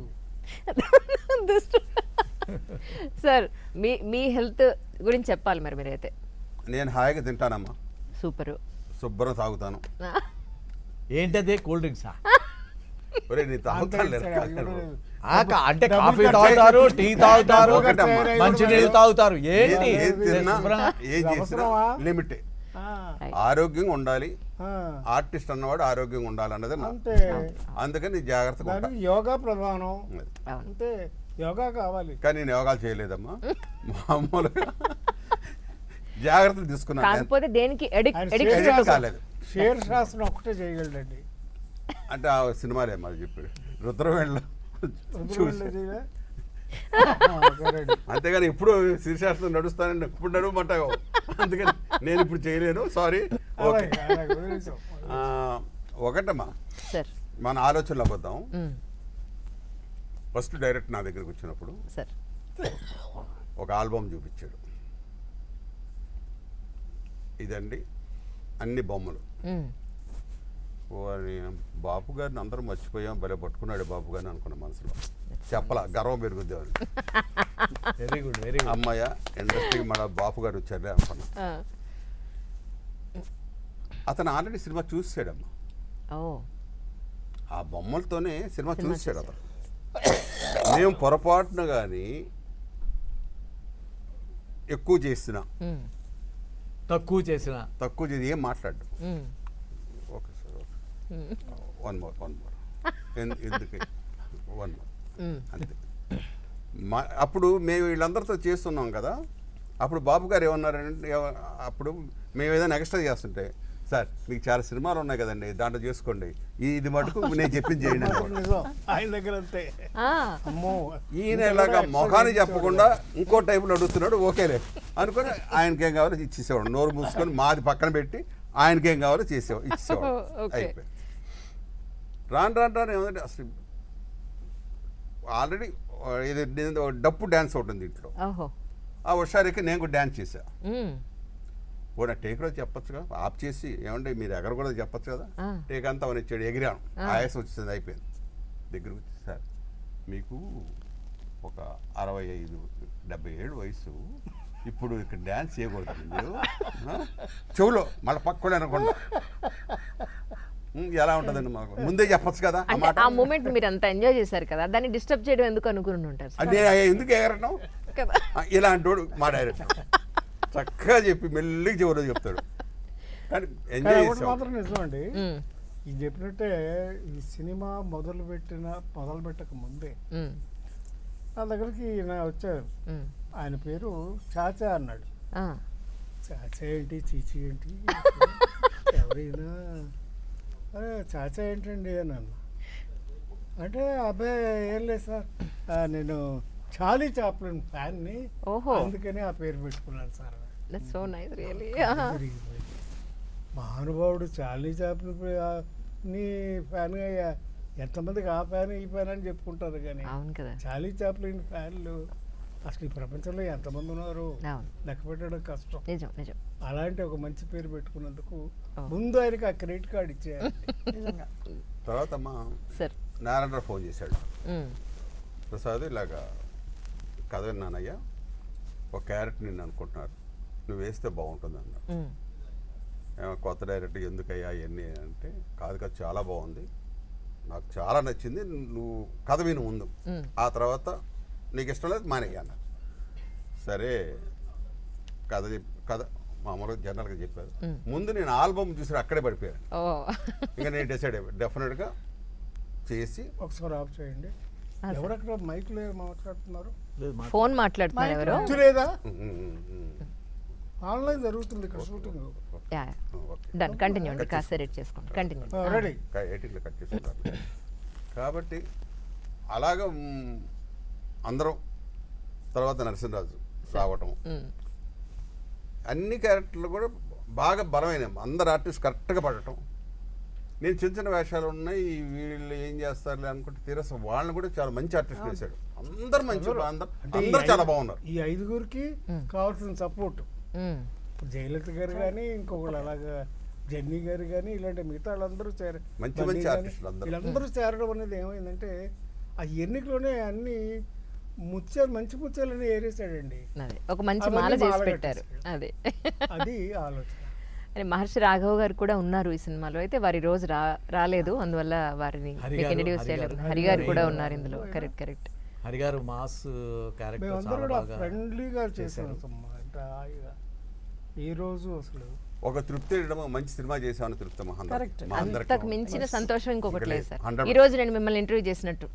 సార్ మీ హెల్త్ గురించి చెప్పాలి మరి మీరైతే. నేను హాయిగా తింటానమ్మా, సూపరు. శుభ్రం తాగుతాను. ఏంటది? కూల్ డ్రింక్సా? ఒరే నీ తాగుతాను అంటే కాఫీ తాగుతారు, టీ తాగుతారు, ఒకటమ్మా. మంచినీళ్ళు తాగుతారు. ఏంటి ఏం తిన్నా శుభ్రంగా? ఏం చేసినా లిమిటే. ఆ, ఆరోగ్యంగా ఉండాలి. ఆ, ఆర్టిస్ట్ అన్నవాడు ఆరోగ్యంగా ఉండాలి అన్నది నా. అంతే. అందుకని జాగ్రత్తగా ఉంటా. దానికి యోగా ప్రధానం. అవును. అంతే, యోగా కావాలి. కానీ నేను యోగాలు చేయలేదమ్మా, మామూలుగా జాగ్రత్తలు తీసుకున్నాను. కాకపోతే దేనికి ఆయన ఎడిక్ట్ కాలేదు. షేర్ శాస్త్రం ఒకటే చేయగలడండి. అంటే ఆ సినిమాలే మరి చెప్పాడు రుద్రవేళ్ళ చూసి. అంతేగాని ఇప్పుడు శీర్షాస్త్రం నడుస్తానని ఎప్పుడు నడవమంటావు, అందుకని నేను ఇప్పుడు చేయలేను, సారీ. Okay, ఒకటమ్మా sir. మన ఆలోచనలో పోతాం. ఫస్ట్ డైరెక్ట్ నా దగ్గరికి వచ్చినప్పుడు సార్ ఒక ఆల్బమ్ చూపించాడు. ఇదండి అన్ని బొమ్మలు. వారి బాపు గారిని అందరూ మర్చిపోయాం, భలే పట్టుకున్నాడు బాపు గారిని అనుకున్న మనసులో. చెప్పలా, గర్వం పెరుగుద్ది వారు. Very good, very good. అమ్మయ్య ఇండస్ట్రీకి మన బాపు గారు వచ్చారులే అనుకున్నా. అతను ఆల్రెడీ సినిమా చూసాడమ్మా. ఆ బొమ్మలతోనే సినిమా చూసాడు అతను. మేము పొరపాటున కానీ ఎక్కువ చేసినా, తక్కువ చేసిన, తక్కువ చేసి ఏం మాట్లాడు. Okay sir, okay, one more ఎందుకు వన్ మోర్ అంతే. అప్పుడు మేము వీళ్ళందరితో చేస్తున్నాం కదా, అప్పుడు బాబు గారు ఏమన్నారంటే, అప్పుడు మేము ఏదైనా ఎక్స్ట్రా చేస్తుంటే, సార్ మీకు చాలా సినిమాలు ఉన్నాయి కదండి దాంట్లో చేసుకోండి, ఇది మటుకు నేను చెప్పింది చేయండి నిజం, ఆయన దగ్గర అంతే. అమ్మో, ఈయన ఇలాగా మొహాన్ని చెప్పకుండా ఇంకో టైపులో అడుగుతున్నాడు. ఓకేలే అనుకొని ఆయనకేం కావాలో ఇచ్చేసేవాడు, నోరు మూసుకొని మాది పక్కన పెట్టి ఆయనకేం కావాలో ఇచ్చేసేవాడు. అయిపోయింది. రాను ఏమంటే అసలు ఆల్రెడీ ఇది డప్పు డ్యాన్స్ ఒకటి ఉంది ఇంట్లో. ఆ హుషారికి నేను కూడా డ్యాన్స్ చేశా. ఓ నా టేక్ కూడా చెప్పొచ్చుగా, ఆఫ్ చేసి ఏమంటే మీరు ఎగర కూడా చెప్పొచ్చు కదా. టేక్ అంతా అవన్నీ ఇచ్చాడు, ఎగిరాను, ఆయాసం వచ్చేసింది, అయిపోయింది. దగ్గరకు వచ్చి, సార్ మీకు ఒక 65-70 ఏళ్ళు వయసు, ఇప్పుడు ఇక్కడ డ్యాన్స్ చేయకూడదు మీరు, చెవులో మళ్ళీ పక్కడే అనకుండా ఎలా ఉంటుందండి మాకు ముందే చెప్పొచ్చు కదా. ఆ మూమెంట్ మీరు అంత ఎంజాయ్ చేశారు కదా, దాన్ని డిస్టర్బ్ చేయడం ఎందుకు అనుకుని ఉంటారు అంటే ఎందుకు ఎగరటం ఇలాంటి మా డైరెక్టర్ చక్కగా చెప్పి మెల్లిగా చెవులో చెప్తాడు. కానీ ఎంజాయ్ మాత్రం నిజం అండి, ఇది చెప్పినట్టే ఈ సినిమా మొదలు పెట్టక ముందే నా దగ్గరికి ఈయన వచ్చారు. ఆయన పేరు చాచా అన్నాడు. చాచా ఏంటి, చీచి ఏంటి, ఎవరైనా చాచా ఏంటండి అని అన్న. అంటే అబ్బాయి ఏం లేదు సార్, నేను చార్లీ చాప్లిన్ ఫ్యాన్ని, అందుకని ఆ పేరు పెట్టుకున్నాను సార్. మహానుభావుడు చార్లీ చాప్లిన్ నీ ఫ్యాన్గా ఎంతమందికి ఆ ఫ్యాన్ ఈ ఫ్యాన్ అని చెప్పుకుంటారు, కానీ చార్లీ చాప్లిన్ ఫ్యాన్లు అసలు ఈ ప్రపంచంలో ఎంతమంది ఉన్నారు లెక్క పెట్టడం కష్టం. అలాంటి ఒక మంచి పేరు పెట్టుకున్నందుకు ముందు ఆయనకి ఆ క్రెడిట్ కార్డు ఇచ్చేయాలి. తర్వాత నారాయణరావు ఫోన్ చేశాడు, ప్రసాద్ ఇలాగా కథ విన్నానయ్యా, ఒక క్యారెక్టర్ నిన్ను అనుకుంటున్నారు, నువ్వు వేస్తే బాగుంటుంది అన్నాడు. కొత్త డైరెక్టర్ ఎందుకయ్యా అవన్నీ అంటే, కాదు చాలా బాగుంది, నాకు చాలా నచ్చింది, నువ్వు కథ విను ముందు, ఆ తర్వాత నీకు ఇష్టం లేదు మానేయ్య అన్నారు. సరే కథ మామూలుగా జనరల్గా చెప్పారు. ముందు నేను ఆల్బమ్ చూసి అక్కడే పడిపోయాను. ఇంకా నేను డిసైడ్ అయిపోయి డెఫినెట్గా చేసి ఒకసారి ఆఫ్ చేయండి. ఎవరక్కడ మైక్ లేదు మాట్లాడుతున్నారు, ఫోన్ మాట్లాడుతున్నారు లేదా, ఆన్లైన్ జరుగుతుంది ఇక్కడ షూటింగ్. డన్, కంటిన్యూ అండి, కాస్త రేట్ చేసుకోండి, కంటిన్యూ. రెడీ, ఎయిటింగ్లో కట్ చేసుకుంటారు. కాబట్టి అలాగ అందరం తర్వాత నరసింహరాజు రావటం అన్ని క్యారెక్టర్లు కూడా బాగా బలమైన అందరు ఆర్టిస్ట్ కరెక్ట్గా పడటం. నేను చిన్న చిన్న వేషాలు ఉన్నాయి వీళ్ళు ఏం చేస్తారులే అనుకుంటే తీరస వాళ్ళని కూడా చాలా మంచి ఆర్టిస్ట్ వేశాడు. అందరు మంచి అందరు చాలా బాగున్నారు. ఈ 5గురికి కావాల్సిన సపోర్ట్ జయలలిత గారు కానీ ఇంకొకళ్ళు అలాగా జెన్నీ గారు కానీ ఇలాంటి మిగతా వాళ్ళందరూ మంచి మంచి ఆర్టిస్టులు వీళ్ళందరూ చేరడం అనేది ఏమైందంటే ఆ ఎన్నికలోనే అన్ని ముత్యాలు మంచి ముత్యాలని ఏరేసాడండి. ఒక మంచి మాల చేసి పెట్టారు. అదే అది ఆలోచన. మహర్షి రాఘవ్ గారు కూడా ఉన్నారు ఈ సినిమాలో. అయితే వారి రోజు రాలేదు, అందువల్ల వారిని ఇంట్రడ్యూస్ చేయలేదు. హరి గారు కూడా ఉన్నారు ఇందులో. Correct correct. హరి గారు మాస్ క్యారెక్టర్ ఫ్రెండ్లీగా చేశారు. ఈ రోజు అసలు ఒక తృప్తి మంచి సినిమా చేసామని తృప్తి అంతకు మించిన సంతోషం ఇంకొకటి లేదు సార్. ఈ రోజు నేను మిమ్మల్ని ఇంటర్వ్యూ చేసినట్టు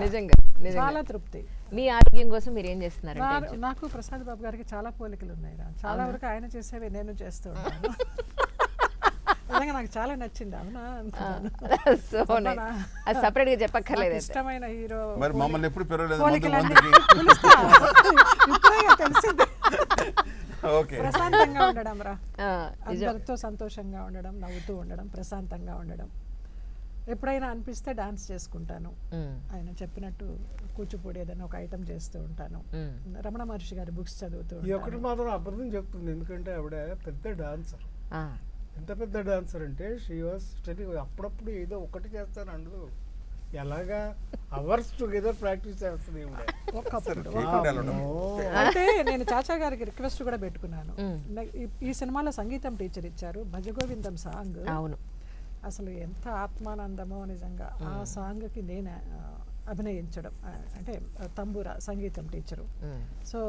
నిజంగా చాలా తృప్తి. మీ ఆరోగ్యం కోసం మీరు ఏం చేస్తున్నారు? నాకు ప్రసాద్ బాబు గారికి చాలా పోలికలు ఉన్నాయి. చాలా వరకు ఆయన చేసేవి నేను చేస్తూ ఉంటాను. నిజంగా నాకు చాలా నచ్చింది. అవునా? సపరేట్ గా చెప్పక్కర్లేదు. ఇష్టమైన హీరో మరి మమ్మల్ని ఎప్పుడు తెలిసింది. ప్రశాంతంగా ఉండడం రా, అందరితో సంతోషంగా ఉండడం, నవ్వుతూ ఉండడం, ప్రశాంతంగా ఉండడం. ఎప్పుడైనా అనిపిస్తే డాన్స్ చేసుకుంటాను. ఆయన చెప్పినట్టు కూచిపూడి ఏదైనా ఒక ఐటమ్ చేస్తూ ఉంటాను. రమణ మహర్షి గారి బుక్స్ చదువుతూ ఉంటాను. ఒకటి మాత్రం అబద్ధం చెప్తుంది, ఎందుకంటే ఆవిడ పెద్ద డాన్సర్. ఎంత పెద్ద డాన్సర్ అంటే షీ వాస్ అప్పుడప్పుడు ఏదో ఒకటి చేస్తాను అందు ఎలాగా అవర్స్ టుగెదర్ ప్రాక్టీస్ చేస్తుంది. అంటే నేను చాచా గారికి రిక్వెస్ట్ కూడా పెట్టుకున్నాను. ఈ సినిమాలో సంగీతం టీచర్ ఇచ్చారు, భజగోవిందం సాంగ్. అవును, అసలు ఎంత ఆత్మానందమో నిజంగా. ఆ సాంగ్కి నేను అభినయించడం, అంటే తంబూరా సంగీతం టీచరు. సో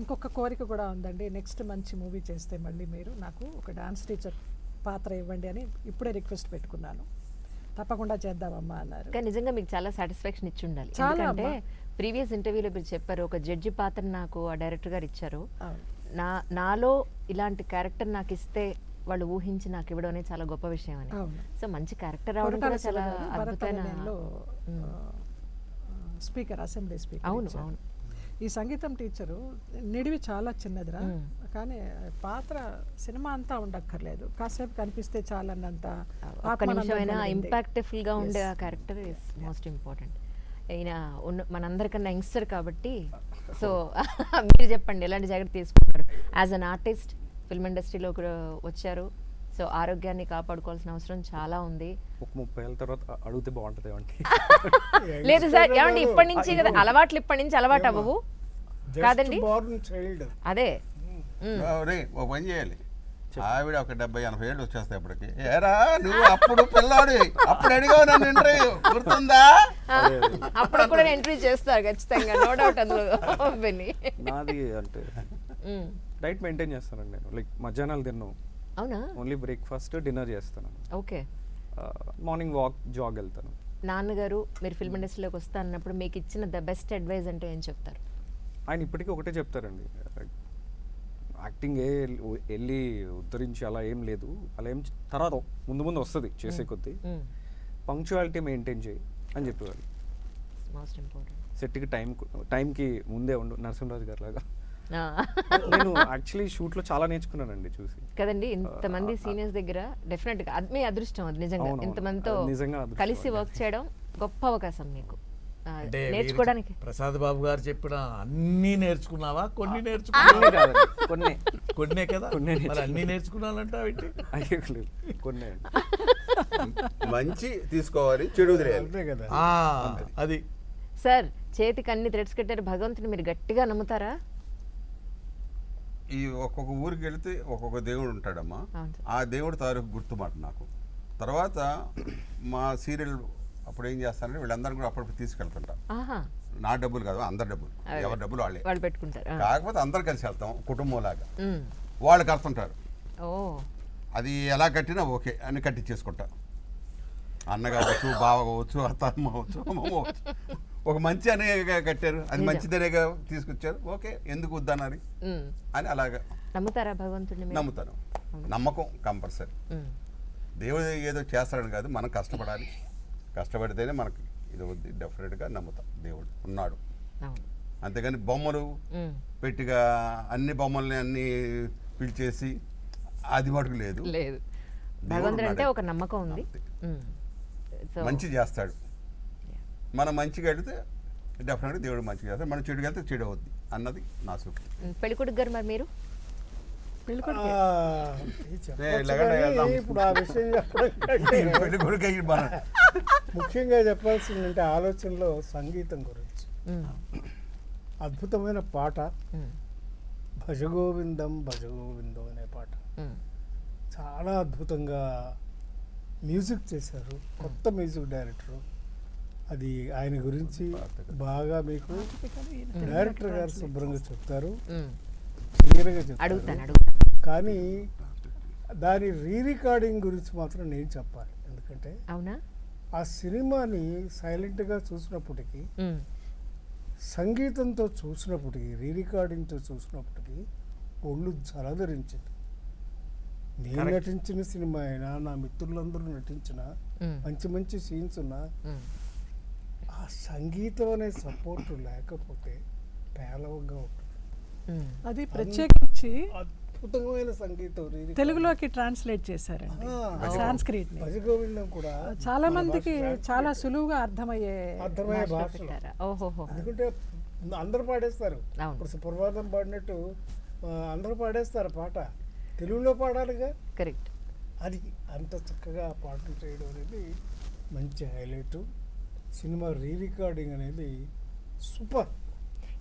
ఇంకొక కోరిక కూడా ఉందండి, నెక్స్ట్ మంచి మూవీ చేస్తే మళ్ళీ మీరు నాకు ఒక డాన్స్ టీచర్ పాత్ర ఇవ్వండి అని ఇప్పుడే రిక్వెస్ట్ పెట్టుకున్నాను. తప్పకుండా చేద్దామమ్మా అన్నారు. కానీ నిజంగా మీకు చాలా సాటిస్ఫాక్షన్ ఇచ్చి ఉండాలి. ఎందుకంటే ప్రీవియస్ ఇంటర్వ్యూలో మీరు చెప్పారు, ఒక జడ్జి పాత్ర నాకు ఆ డైరెక్టర్ గారు ఇచ్చారు, నాలో ఇలాంటి క్యారెక్టర్ నాకు ఇస్తే వాళ్ళు ఊహించి నాకు ఇవ్వడం అనేది చాలా గొప్ప విషయం అని. సో మంచి క్యారెక్టర్ రావడం కూడా చాలా అద్భుతమైన స్పీకర్, అసెంబ్లీ స్పీకర్. అవును అవును. ఈ సంగీతం టీచరు నిడివి చాలా చిన్నదిరా, కానీ పాత్ర సినిమా అంతా ఉండక్కర్లేదు, కాసేపు కనిపిస్తే చాలన్నంత ఇంపాక్ట్ఫుల్ గా ఉండే ఆ క్యారెక్టర్ ఇస్ మోస్ట్ ఇంపార్టెంట్. ఈయన మనందరికన్నా యంగ్స్టర్ కాబట్టి, సో మీరు చెప్పండి ఎలాంటి జాగ్రత్త తీసుకున్నారు యాజ్ అన్ ఆర్టిస్ట్? ఫిల్మ్ ఇండస్ట్రీలోకి వచ్చారు, సో ఆరోగ్యాన్ని కాపాడుకోవాల్సిన అవసరం చాలా ఉంది. ఒక 30 ఏళ్ళ తర్వాత అడిగితే బాగుంటుంది ఏమంటే. లేదు సార్, ఏమండి ఇప్పటి నుంచి కదా అలవాట్లు, ఇప్పటి నుంచి అలవాటు అవ్వవు కాదండి. అదే ఒక పని చేయాలి, ఆవిడ ఒక 70-80 ఏళ్ళు వచ్చేస్తాయి అప్పటికి. ఏరా నువ్వు అప్పుడు పిల్లాడు, అప్పుడు అడిగావు నన్ను ఇంటర్వ్యూ గుర్తుందా? అప్పుడు కూడా ఇంటర్వ్యూ చేస్తారు ఖచ్చితంగా, నో డౌట్ అందులో. నాది అంటే డైట్ మెయింటైన్ చేస్తానండి నేను. లైక్ మధ్యాహ్నాలు తిన్నాను. అవునా? ఓన్లీ బ్రేక్ఫాస్ట్, డిన్నర్ చేస్తాను. ఓకే. మార్నింగ్ వాక్, జాగ్ వెళ్తాను. నాన్నగారు మీరు ఫిల్మ్ ఇండస్ట్రీలోకి వస్తా అన్నప్పుడు మీకు ఇచ్చిన ద బెస్ట్ అడ్వైజ్ అంటే ఏం చెప్తారు? ఆయన ఇప్పటికీ ఒకటే చెప్తారండి, యాక్టింగ్ వెళ్ళి ఉద్ధరించి అలా ఏం లేదు, అలా ఏం తర్వాత ముందు ముందు వస్తుంది చేసే కొద్దీ, పంక్చువాలిటీ మెయింటైన్ చేయి అని చెప్పేవాళ్ళు. Most important. సెట్కి టైంకి ముందే ఉండు, నరసింహరాజు గారు లాగా. నేను యాక్చువల్లీ షూట్ లో చాలా నేర్చుకున్నానండి చూసి కదండి. ఇంతమంది సీనియర్స్ దగ్గర డెఫినెట్ గా మీ అదృష్టం అది నిజంగా. ఇంతమందితో కలిసి వర్క్ చేయడం గొప్ప అవకాశం మీకు నేర్చుకోవడానికి. ప్రసాద్ బాబు గారు చెప్పిన అన్ని నేర్చుకున్నావా? కొన్ని నేర్చుకున్నా, కొన్నే కదా, అన్ని నేర్చుకున్నానంటే కొన్ని మంచి తీసుకోవాలి, చెడు కదా. అది సార్ చేతికి అన్ని థ్రెడ్స్ కట్టారు, భగవంతుని మీరు గట్టిగా నమ్ముతారా? ఈ ఒక్కొక్క ఊరికి వెళితే ఒక్కొక్క దేవుడు ఉంటాడమ్మా, ఆ దేవుడు తారీఖు గుర్తుమాట నాకు. తర్వాత మా సీరియల్ అప్పుడు ఏం చేస్తానంటే వీళ్ళందరూ కూడా అప్పుడప్పుడు తీసుకెళ్తుంటా. నా డబ్బులు కాదు, అందరి డబ్బులు, ఎవరి డబ్బులు వాళ్ళే పెట్టుకుంటారు. కాకపోతే అందరు కలిసి వెళ్తాం కుటుంబంలాగా. వాళ్ళు కడుతుంటారు, అది ఎలా కట్టినా ఓకే అని కట్టించేసుకుంటా. అన్న కావచ్చు, బావ కావచ్చు, అత్తమ్మ కావచ్చు, అమ్మమ్మ కావచ్చు, ఒక మంచి అనే కట్టారు, అది మంచిదనేగా తీసుకొచ్చారు, ఓకే ఎందుకు వద్దన్నారు అని అలాగా. నమ్ముతారా భగవంతుడిని? నమ్ముతాను, నమ్మకం కంపల్సరీ. దేవుడు ఏదో చేస్తాడని కాదు, మనం కష్టపడాలి, కష్టపడితేనే మనకి ఇది వద్ది డెఫినెట్గా నమ్ముతాం దేవుడు ఉన్నాడు. అవును. అంతేగాని బొమ్మలు పెట్టిగా అన్ని బొమ్మల్ని అన్ని పిలిచేసి అది మటుకు లేదు. లేదు, భగవంతుడు అంటే ఒక నమ్మకం ఉంది. సో మంచి చేస్తాడు. మనం మంచిగా వెళితే డెఫినెట్గా దేవుడు మంచిగా చేస్తాడు, మనం చెడుగా వెళ్తే చెడు అవుద్ది అన్నది నా సూక్తి. పెళ్ళికొడుకు గారు మరి మీరు పెళ్ళికొడుకు ఇప్పుడు ఆ విషయం చెప్పడం కంటే పెళ్లి కొడుకు అయ్యి మన ముఖ్యంగా చెప్పాల్సిందంటే ఆలోచనలో సంగీతం గురించి. అద్భుతమైన పాట భజగోవిందం భజగోవిందం అనే పాట చాలా అద్భుతంగా మ్యూజిక్ చేశారు, కొత్త మ్యూజిక్ డైరెక్టరు. అది ఆయన గురించి బాగా మీకు డైరెక్టర్ గారు శుభ్రంగా చెప్తారు, క్లియర్గా చెప్తారు. అడుగుతాను. కానీ దాని రికార్డింగ్ గురించి మాత్రం నేను చెప్పాలి. ఎందుకంటే అవునా, ఆ సినిమాని సైలెంట్గా చూసినప్పటికీ, సంగీతంతో చూసినప్పటికీ, రికార్డింగ్తో చూసినప్పటికీ ఒళ్ళు జలధరించింది. నేను నటించిన సినిమా అయినా, నా మిత్రులందరూ నటించిన మంచి మంచి సీన్స్ ఉన్నా ఆ సంగీతం అనే సపోర్ట్ లేకపోతే పేలవంగా ఉంటుంది. అది ప్రత్యేకించి అద్భుతమైన సంగీతం తెలుగులోకి ట్రాన్స్లేట్ చేశారండి సాంస్క్రిట్ ని. భజగోవిందం కూడా చాలా మందికి చాలా సులువుగా అర్థమయ్యే భాష. ఎందుకంటే అందరూ పాడేస్తారు. ఇప్పుడు సుప్రభాతం పాడినట్టు అందరూ పాడేస్తారు పాట, తెలుగులో పాడాలిగా. కరెక్ట్. అది అంత చక్కగా పాటలు చేయడం అనేది మంచి హైలైట్. సినిమా రికార్డింగ్ అనేది సూపర్.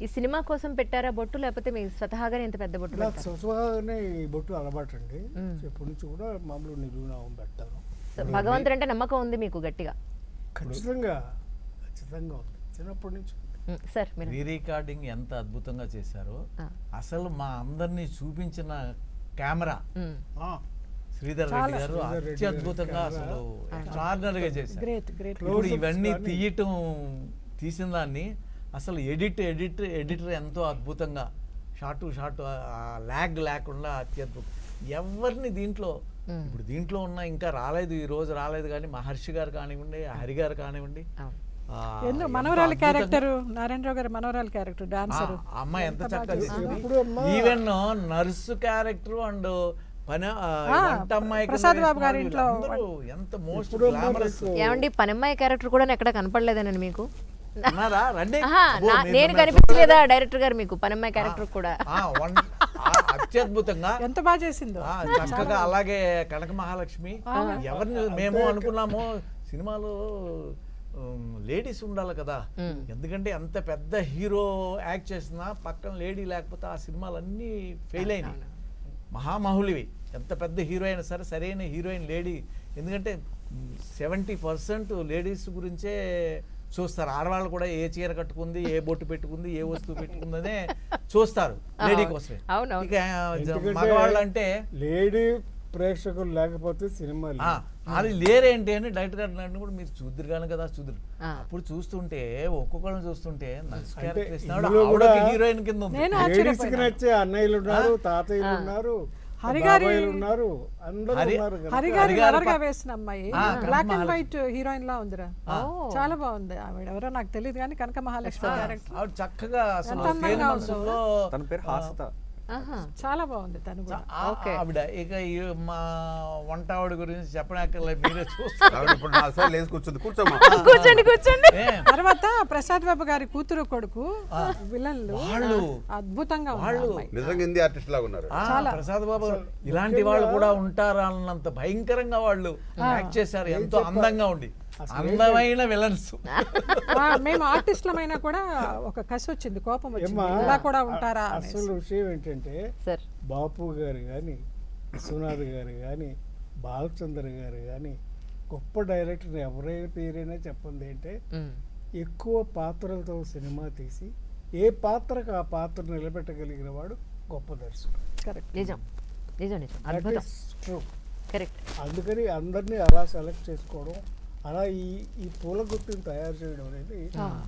ఈ సినిమా కోసం పెట్టారా బొట్టు, లేకపోతే మీ స్వతహాగానే ఇంత పెద్ద బొట్టు? నాకు స్వతహాగానే ఈ బొట్టు అలవాటు అండి. ఎప్పటి నుంచి కూడా మామూలు నిలువునామం పెడతాను. భగవంతుడు అంటే నమ్మకం ఉంది మీకు గట్టిగా? ఖచ్చితంగా ఖచ్చితంగా ఉంది, చిన్నప్పటి నుంచి. సార్ రికార్డింగ్ ఎంత అద్భుతంగా చేశారో, అసలు మా అందరినీ చూపించిన కెమెరా శ్రీధర్ రెడ్డి గారు అత్యద్భుతంగా అసలు ఎక్స్ట్రార్డినరీగా చేశారు. ఇప్పుడు ఇవన్నీ తీసిన దాన్ని అసలు ఎడిటర్ ఎంతో అద్భుతంగా షార్ట్ ల్యాగ్ లేకుండా అత్యద్భుతం. ఎవరిని దీంట్లో ఇప్పుడు దీంట్లో ఉన్న ఇంకా రాలేదు, ఈ రోజు రాలేదు, కానీ మహర్షి గారు కానివ్వండి, హరి గారు కానివ్వండి, మనవరాలి క్యారెక్టర్, నారాయణరావు గారి మనవరాలి క్యారెక్టర్, డాన్సర్ అమ్మాయి ఎంత చక్కగా, even nurse character and Prasad Babu గారి ఇంట్లో ఎంత మోస్ట్ గ్లామరస్. ఏమండి పనమ్మాయి క్యారెక్టర్ కూడా ఎక్కడ కనపడలేదండి మీకు? నేను కనిపించలేదా డైరెక్టర్ గారు మీకు పనమ్మాయి క్యారెక్టర్ కూడా? అత్యద్భుతంగా ఎంత బాగా చేసిందో చక్కగా. అలాగే కనక మహాలక్ష్మి, ఎవరిని మేము అనుకున్నామో సినిమాలో లేడీస్ ఉండాలి కదా, ఎందుకంటే అంత పెద్ద హీరో యాక్ట్ చేసినా పక్కన లేడీ లేకపోతే ఆ సినిమాలన్నీ ఫెయిల్ అయినాయి. మహామహులివి, ఎంత పెద్ద హీరో అయినా సరే సరైన హీరోయిన్ లేడీ. ఎందుకంటే 70% లేడీస్ గురించే చూస్తారు. ఆడవాళ్ళు కూడా ఏ చీర కట్టుకుంది, ఏ బొట్టు పెట్టుకుంది, ఏ వస్తువు పెట్టుకుందనే చూస్తారు లేడీ కోసమే. ఇక మగవాళ్ళు అంటే లేడీ ప్రేక్షకులు లేకపోతే సినిమా అది లేరేంటి అని డైరెక్టర్ గారు కూడా మీరు చూద్దరు కదా చూద్దరు. అప్పుడు చూస్తుంటే ఒక్కొక్కరిని చూస్తుంటే హీరోయిన్ కింద ఉంది. నచ్చే అన్నయ్యలు ఉన్నారు, తాతయ్యలు ఉన్నారు, హరిగారి ఉన్నారు, వేసిన అమ్మాయి బ్లాక్ అండ్ వైట్ హీరోయిన్ లా ఉందిరా, చాలా బాగుంది. ఆవిడ ఎవరో నాకు తెలియదు కానీ కనక మహాలక్ష్మి క్యారెక్టర్ ఆవిడ చక్కగా తన పేరు హాసిత, చాలా బాగుంది తను కూడా. ఆవిడ ఇక మా వంట ఆవిడ గురించి చెప్పడానికి మీరే చూస్తారు. కూర్చోండి కూర్చోండి. తర్వాత ప్రసాద్ బాబు గారి కూతురు కొడుకు విలన్లు అద్భుతంగా ప్రసాద్ బాబు ఇలాంటి వాళ్ళు కూడా ఉంటారా అన్నంత భయంకరంగా వాళ్ళు యాక్ట్ చేశారు, ఎంతో అందంగా ఉండి. అందమైన విలన్స్. మేము ఆర్టిస్టులమైనా కూడా ఒక కసి వచ్చింది, కోపం వచ్చింది, ఇలా కూడా ఉంటారా. అసలు విషయం ఏంటంటే బాపు గారు కానీ, విశ్వనాథ్ గారు కానీ, బాలచంద్ర గారు కానీ గొప్ప డైరెక్టర్ ఎవరైనా పేరైనా చెప్పండి అంటే ఎక్కువ పాత్రలతో సినిమా తీసి ఏ పాత్రకు ఆ పాత్ర నిలబెట్టగలిగిన వాడు గొప్ప దర్శకుడు. కరెక్ట్, నిజం నిజం నిజం, అద్భుతం, కరెక్ట్. అందుకని అందరినీ అలా సెలెక్ట్ చేసుకోవడం, అలా ఈ పూల గుర్తుని తయారు చేయడం అనేది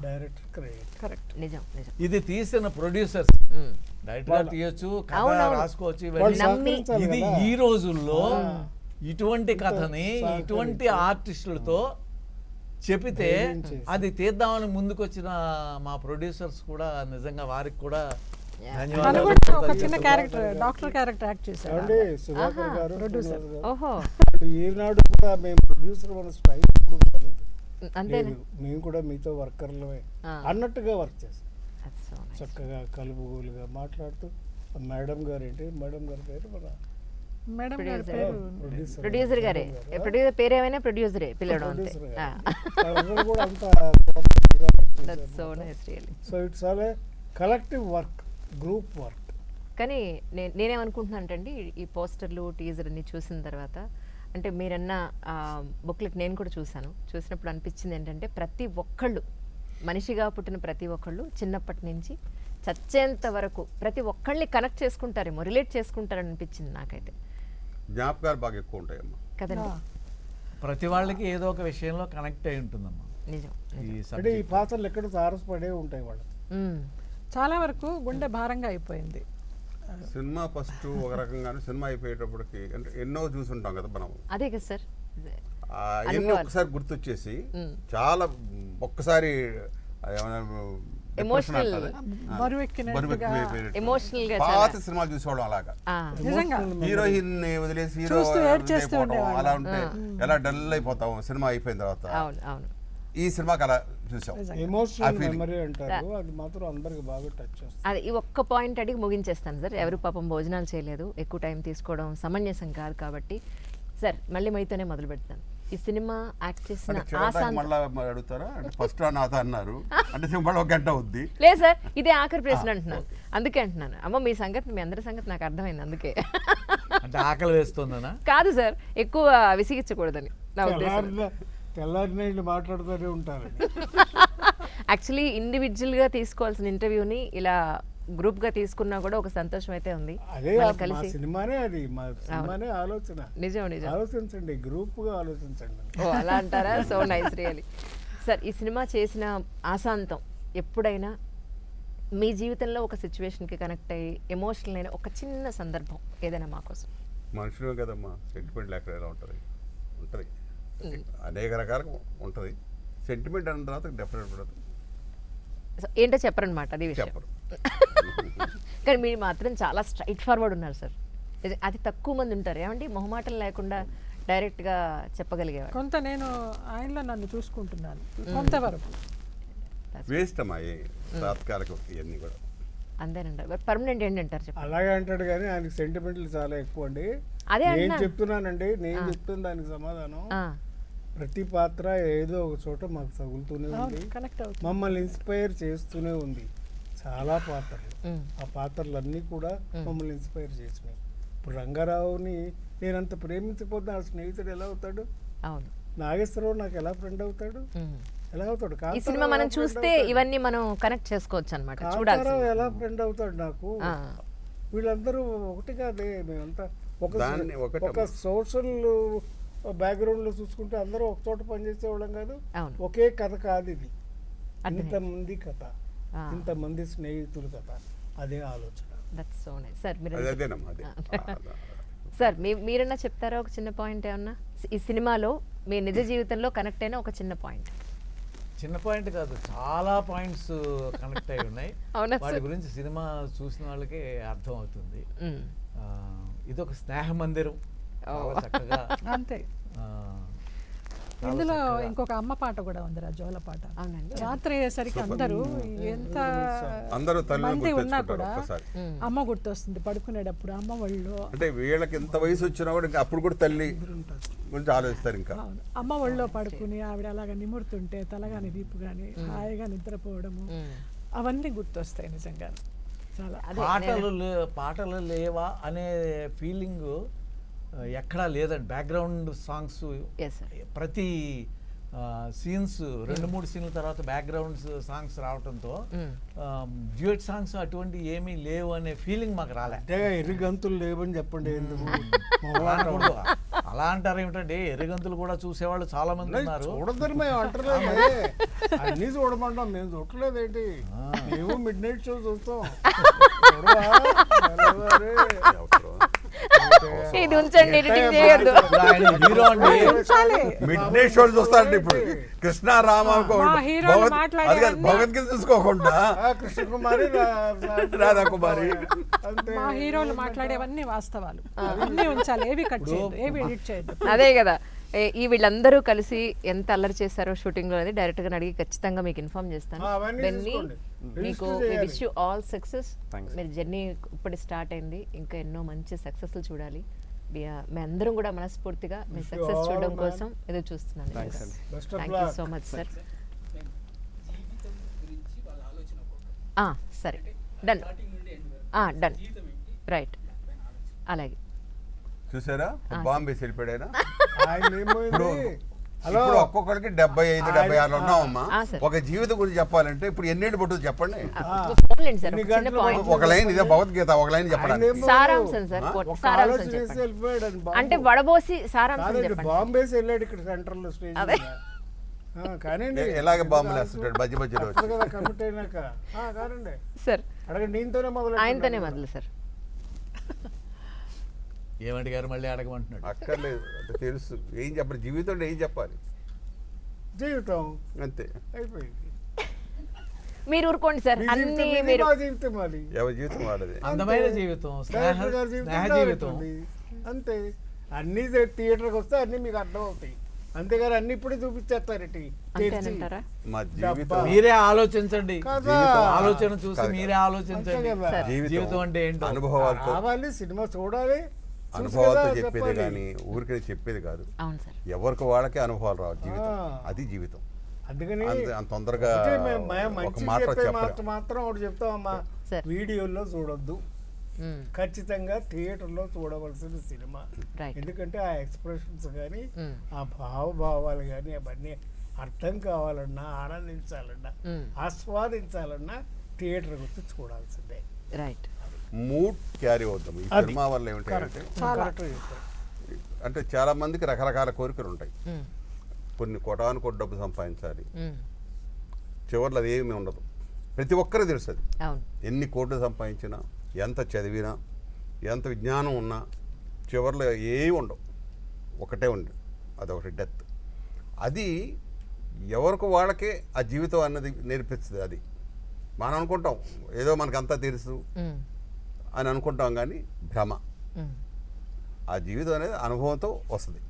డైరెక్టర్ క్రెడిట్. కరెక్ట్, నిజం నిజం. ఇది తీసిన ప్రొడ్యూసర్స్ డైరెక్టర్ తీయొచ్చు, కథ రాసుకోవచ్చు. ఇది ఈ రోజుల్లో ఇటువంటి కథని ఇటువంటి ఆర్టిస్టులతో చెబితే ధైర్యం చేసి. అది తీద్దామని ముందుకొచ్చిన మా ప్రొడ్యూసర్స్ కూడా నిజంగా వారికి కూడా తను ధన్యవాదాలు కూడా ఒక చిన్న క్యారెక్టర్ డాక్టర్ క్యారెక్టర్ యాక్ట్ చేశాడు ఏమండి సుధాకర్ గారు producer. శ్రీనివాస్ గారు, ఓహో ఈనాడు కూడా మేము ప్రొడ్యూసర్ మన స్ట్రైక్ ఇప్పుడు పోలేదు. అంతేనా లేదు, మేము కూడా మీతో వర్కర్లమే అన్నట్టుగా వర్క్ చేస్తాం. That's so nice. చక్కగా కలుపుగోలుగా మాట్లాడుతూ మేడం గారు ఏంటి మేడం గారి పేరు మన మేడం గారి Producer. పేరు ప్రొడ్యూసర్ ప్రొడ్యూసర్ గారే ప్రొడ్యూసర్ పేరు ఏమైనా ప్రొడ్యూసరే పిల్లడం అంతే ప్రొడ్యూసర్ గారు. వాళ్ళందరూ కూడా అంత కోఆపరేటివ్గా work దట్స్ సో చేశారు. Nice really. So it's all A collective work, group work. కానీ నేనేమనుకుంటున్నానంటండి ఈ పోస్టర్లు టీజర్ అన్ని చూసిన తర్వాత అంటే మీరన్న బుక్లెట్ నేను కూడా చూసినప్పుడు అనిపించింది ఏంటంటే ప్రతి ఒక్కళ్ళు మనిషిగా పుట్టిన ప్రతి ఒక్కళ్ళు చిన్నప్పటి నుంచి చచ్చేంత వరకు ప్రతి ఒక్కళ్ళని కనెక్ట్ చేసుకుంటారేమో రిలేట్ చేసుకుంటారని అనిపించింది నాకైతే జ్ఞాపకాలు బాగా ఎక్కువ ఉంటాయమ్మా. కదండి. ప్రతి వాళ్ళకి ఏదో ఒక విషయంలో కనెక్ట్ అయి ఉంటుందమ్మా నిజం ఈ అంటే ఈ subject. పాత్రలు ఎక్కడ తారసపడే ఉంటాయి వాళ్ళకి. మ్మ్. చాలా వరకు గుండె భారంగా అయిపోయింది. సినిమా ఫస్ట్ ఒక రకంగానే సినిమా అయిపోయేటప్పటికి అంటే ఎన్నో చూసుంటాం కదా మనం. అదే కదా సార్. ఎన్నో అనుభవాలు. ఒక్కసారి గుర్తొచ్చేసి చాలా ఒక్కసారి ఏమైనా depression Emotional. అంటారు. బరువెక్కినట్టుగా. బరువెక్కిపోయినట్టు. Emotional గా పాత చాలా. సినిమాలు చూసేవాళ్ళం అలాగా. ఆ, నిజంగా హీరోయిన్ వదిలేసి హీరో చూస్తూ ఏడ్చేస్తూ అయిపోవడం, ఉండేవాళ్ళం. అలా ఉంటే ఎలా డల్ అయిపోతాం సినిమా అయిపోయిన తర్వాత. అవును అవును. ఈ సినిమాకి అలా చూసాం. ఎమోషనల్ ఆ feeling. మెమరీ అంటారు, అది మాత్రం అందరికి బాగా టచ్ చేస్తుంది. అది ఈ ఒక్క పాయింట్ అడిగి ముగించేస్తాను సార్. ఎవరు పాపం భోజనాలు చేయలేదు, ఎక్కువ టైం తీసుకోవడం సమంజసం కాదు కాబట్టి సార్ మళ్ళీ మీతోనే మొదలు పెడతాను. ఈ సినిమా యాక్ట్ చేసిన అంటే చివరిదాకా ఆశాంత్ మళ్ళా అడుగుతారా అంటే ఫస్ట్ నాథ అన్నారు అంటే మళ్ళీ ఒక గంట అవుద్ది. లేదు సార్, ఇదే ఆఖరి ప్రశ్న అంటున్నాను. అందుకే అంటున్నాను. అమ్మ మీ సంగతి, మీ అందరి సంగతి నాకు అర్థమైంది. అందుకే అంటే ఆకలి వేస్తుందనా? కాదు సార్, ఎక్కువ విసిగించకూడదని నా ఉద్దేశం. తెల్లారి నీళ్ళు మాట్లాడుతూనే ఉంటారు. యాక్చువల్లీ ఇండివిజువల్గా తీసుకోవాల్సిన ఇంటర్వ్యూని ఇలా గ్రూప్గా తీసుకున్నా కూడా ఒక సంతోషం అయితే ఉంది. అదే మళ్ళీ మా కలిసి సినిమానే, అది మా సినిమానే ఆలోచన. నిజం నిజం. ఆలోచించండి, గ్రూప్గా ఆలోచించండి. ఓ అలా అంటారా? So nice really. సార్ ఈ సినిమా చేసిన ఆశాంతం ఎప్పుడైనా మీ జీవితంలో ఒక సిచ్యువేషన్కి కనెక్ట్ అయ్యి ఎమోషనల్ అయిన ఒక చిన్న సందర్భం ఏదైనా మా కోసం? మనుషులే కదమ్మా, సెంటిమెంట్ లేక ఎలా ఉంటుంది ఉంటుంది అనేక రకాలుగా ఉంటుంది. సెంటిమెంట్ అన్న తర్వాత డెఫినెట్ ఉంటుంది. సో ఏంటో చెప్పరనమాట, అది విషయం. చెప్పరు. కానీ మీరు మాత్రం చాలా స్ట్రైట్ ఫార్వర్డ్ ఉన్నారు సార్. అది తక్కువ మంది ఉంటారు ఏమండి మొహమాటం లేకుండా డైరెక్ట్గా చెప్పగలిగేవారు. కొంత నేను ఆయనలో నన్ను చూసుకుంటున్నాను కొంతవరకు. వేస్ట్ అమ్మా ఈ తాత్కాలిక ఇవన్నీ కూడా. అంతేనంటారు. బట్ పర్మనెంట్ ఏంటంటారు చెప్పండి. అలాగే అంటాడు కానీ ఆయనకి సెంటిమెంట్లు చాలా ఎక్కువ అండి. అదే నేను అంటున్నా. చెప్తున్నానండి, నేను చెప్తున్న దానికి సమాధానం ఆ, ప్రతి పాత్ర ఏదో ఒక చోట మాకు తగులుతూనే ఉంది, కనెక్ట్ అవుతుంది. మమ్మల్ని ఇన్స్పైర్ చేస్తూనే ఉంది. చాలా పాత్రలు, ఉమ్, ఆ పాత్రలన్నీ కూడా మమ్మల్ని ఇన్స్పైర్ చేసినాయి. ఇప్పుడు రంగారావుని నేను అంత ప్రేమించకపోతే నా స్నేహితుడు ఎలా అవుతాడు? అవును. నాగేశ్వరరావు నాకు ఎలా ఫ్రెండ్ అవుతాడు? ఉమ్. ఎలా అవుతాడు? ఈ సినిమా మనం చూస్తే ఇవన్నీ మనం కనెక్ట్ చేసుకోవచ్చు అనమాట. చూడాలి. కాంతారావు ఎలా ఫ్రెండ్ అవుతాడు నాకు? వీళ్ళందరూ ఒకటి కాదే, మేమంతా దాన్ని ఒకటమ్మా. ఒక సోషల్ బ్యాక్గ్రౌండ్ లో చూసుకుంటే అందరూ ఒక చోట పనిచేసేవాళ్ళం కాదు. అవును. ఒకే కథ కాదు ఇది, అర్థమైంది. ఇంతమంది కథ, ఇంతమంది స్నేహితుల కథ, అదే ఆలోచన. That's so nice. సార్ మీరు అదేనమ్మా అదే. సార్ మీరన్నా చెప్తారా ఒక చిన్న పాయింట్ ఏమన్నా ఈ సినిమాలో మీ నిజ జీవితంలో కనెక్ట్ అయిన ఒక చిన్న పాయింట్? చిన్న పాయింట్ కాదు, చాలా పాయింట్స్ కనెక్ట్ అయి ఉన్నాయి. అవునా వాటి సార్? గురించి సినిమా చూసిన వాళ్ళకి అర్థం అవుతుంది. ఉమ్. ఇది ఒక స్నేహ మందిరం. చాలా చక్కగా అంతే. ఆ, చాలా ఇందులో చక్కగా. ఇంకొక అమ్మ పాట కూడా ఉందిరా, జోల పాట. అవునండి. రాత్రి అయ్యేసరికి అందరూ ఎంత అందరూ తల్లిని మంది ఉన్నా గుర్తెచ్చుకుంటారు కూడా ఒక్కసారి. అమ్మ గుర్తొస్తుంది పడుకునేటప్పుడు. అమ్మ ఒళ్ళో, అంటే వీళ్ళకి ఎంత వయసు వచ్చినా కూడా ఇంకా అప్పుడు కూడా తల్లి గురించి ఆలోచిస్తారు ఇంకా. అవును, అమ్మ ఒళ్ళో పడుకుని ఆవిడ అలాగా నిమురుతుంటే తలగాని వీపు కానీ హాయిగా నిద్రపోవడము, అవన్నీ గుర్తొస్తాయి నిజంగా. చాలా పాటలు లేవా అనే ఫీలింగ్ ఎక్కడా లేదండి. Background songs yes sir. ప్రతి సీన్స్ 2-3 సీన్ల తర్వాత బ్యాక్గ్రౌండ్ సాంగ్స్ రావడంతో డ్యూయట్ సాంగ్స్ అటువంటి ఏమీ లేవు అనే ఫీలింగ్ మాకు రాలే. అంటే ఎర్రిగంతులు లేవని చెప్పండి ఎందుకు? అలా అనకూడదు. అలా అంటారు ఏమిటంటే ఎర్రగంతులు కూడా చూసేవాళ్ళు చాలా మంది ఉన్నారు. చూడద్దని మేము అంటలేదు, అన్ని చూడమంటాం, మేము చూడలేదు ఏంటి? మేము మిడ్ నైట్ షో చూస్తాం. చూడవా? తెల్లవారే. ఇది ఉంచండి, ఎడిటింగ్ చేయొద్దు. ఆయన హీరో అండి. చాలే. మిడ్ నైట్ షోలు చూస్తారండి ఇప్పుడు. కృష్ణ రామ మా హీరోలు మాట్లాడేవన్నీ- భగవద్గీత చూసుకోకుండా కృష్ణకుమారి రాధాకుమారి. అంతే. మా హీరోలు మాట్లాడేవన్నీ వాస్తవాలు, అన్నీ ఉంచాలి, ఏవి కట్ చేయొద్దు, ఏవి ఎడిట్ చేయొద్దు. అదే కదా, ఈ వీళ్ళందరూ కలిసి ఎంత అల్లరి చేస్తారో షూటింగ్లో అనేది డైరెక్ట్గా అడిగి ఖచ్చితంగా మీకు ఇన్ఫార్మ్ చేస్తాను. అవన్నీ బెన్నీ, చూసుకోండి. మీకు register wish you all success. Thanks. మీరు జర్నీ ఇప్పుడు స్టార్ట్ అయింది, ఇంకా ఎన్నో మంచి సక్సెస్లు చూడాలి. మేమందరం కూడా మనస్ఫూర్తిగా మీ సక్సెస్ all, చూడడం man. కోసం ఎదురు చూస్తున్నాను. Thanks, sir. Best of thank you luck. So much sir. జీవితం గురించి వాళ్ళ ఆలోచన ఒక్కొక్కటి. సరే, డన్ స్టార్టింగ్ నుండి ఎండ్ వరకు డన్, జీవితం ఏంటి రైట్, దానిపైన ఆలోచన. అలాగే. చూసారా బాంబే వెళ్ళిపోయాడు. ఆయన ఏమైంది? హలో ఇప్పుడు ఒక్కొక్కరికి 75, 76 ఉన్నామమ్మా. సార్. ఒక జీవితం గురించి చెప్పాలంటే ఇప్పుడు ఎన్నేళ్ళు పట్టుతుంది చెప్పండి. ఫోన్లేండి సార్, ఎన్ని ఒక చిన్న గంటలు పాయింట్. ఒక లైన్ ఇదే భగవద్గీత, ఒక లైన్ చెప్పడానికి. ఆయనేమో సారాంశం సార్, ఒక సారాంశం ఆలోచన చేసి చెప్పండి. వెళ్ళిపోయాడు అని బాంబే. అంటే వడబోసి సారాంశం కాదండి, చెప్పండి. బాంబేసి వెళ్ళాడు ఇక్కడ సెంట్రల్ లో స్టేజ్ అదే. మీద. కానండి ఎలాగ బాంబులు వేస్తుంటాడు మధ్య మధ్యలో వచ్చి. వస్తుంది కదా కమిట్ అయినాక. కానండి సార్ అడగండి, దీంతోనే మొదలు ఆయనతోనే మొదలు సార్. ఏమడిగారు మళ్ళీ అడగమంటున్నాడు. అక్కర్లేదు, అంటే తెలుసు ఏం చెప్పాలి, జీవితంలో ఏం చెప్పాలి జీవితం అంతే. అయిపోయింది. మీరు ఊరుకోండి సార్, మీ అన్ని జీవితం ఇది, మీరు మా జీవితం అది. ఎవరి జీవితం వాడది. అందమైన జీవితం, డైరెక్టర్ గారి జీవితం స్నేహ డైరెక్టర్ జీవితం. ఉంది. అంతే. అన్ని థియేటర్కి వస్తే అన్ని మీకు అర్థం అవుతాయి. అంతేగాని అన్ని ఇప్పుడే చూపించేస్తారటి. అంతేనంటారా? మా జీవితం మీరే ఆలోచించండి, కదా. ఆలోచన చూసి కాదు. మీరే ఆలోచించండి. అంతే కదా. జీవితం అంటే ఏంటో అనుభవాలతో రావాలి, సినిమా చూడాలి, చూసి అనుభవాలతో కదా చెప్పేది చెప్పాలి. కానీ ఊరికే చెప్పేది కాదు. అవును సార్. ఎవరికి వాళ్ళకే అనుభవాలు రావు. జీవితం అది జీవితం. అందుకని అంత తొందరగా అంటే మేము ఒక మంచి మాట చెప్పే మాట చెప్పలేం. మాత్రం ఒకటి చెప్తామమ్మా, సార్. వీడియోలో చూడొద్దు, మ్మ్. ఖచ్చితంగా థియేటర్లో చూడవలసిన సినిమా. రైట్. ఎందుకంటే ఆ ఎక్స్ప్రెషన్స్ కానీ మ్మ్. ఆ భావభావాలు కానీ అవన్నీ అర్థం కావాలన్నా, ఆనందించాలన్నా, మ్మ్. ఆస్వాదించాలన్నా థియేటర్కి వచ్చి చూడాల్సిందే. రైట్. మూడ్ క్యారీ అవుతాం ఈ అది. సినిమా వల్ల ఏమిటంటే కరెక్ట్గా చెప్పారు. అంటే చాలా మందికి రకరకాల కోరికలు ఉంటాయి. మ్మ్. కొన్ని కోటాను కోటి డబ్బు సంపాదించాలి, మ్మ్. చివర్లో అది ఏమీ ఉండదు. ప్రతి ఒక్కరు తెలుసు అది. అవును. ఎన్ని కోట్లు సంపాదించినా, ఎంత చదివినా, ఎంత విజ్ఞానం ఉన్నా చివర్లో ఏమి ఉండవు. ఒకటే ఉంది, అదొకటి డెత్. అది ఎవరికి వాళ్ళకే ఆ జీవితం అన్నది నేర్పిస్తుంది. అది మనం అనుకుంటాం ఏదో మనకంతా తెలుసు మ్మ్. అని అనుకుంటాం, కానీ భ్రమ. మ్మ్. ఆ జీవితం అనేది అనుభవంతో వస్తుంది.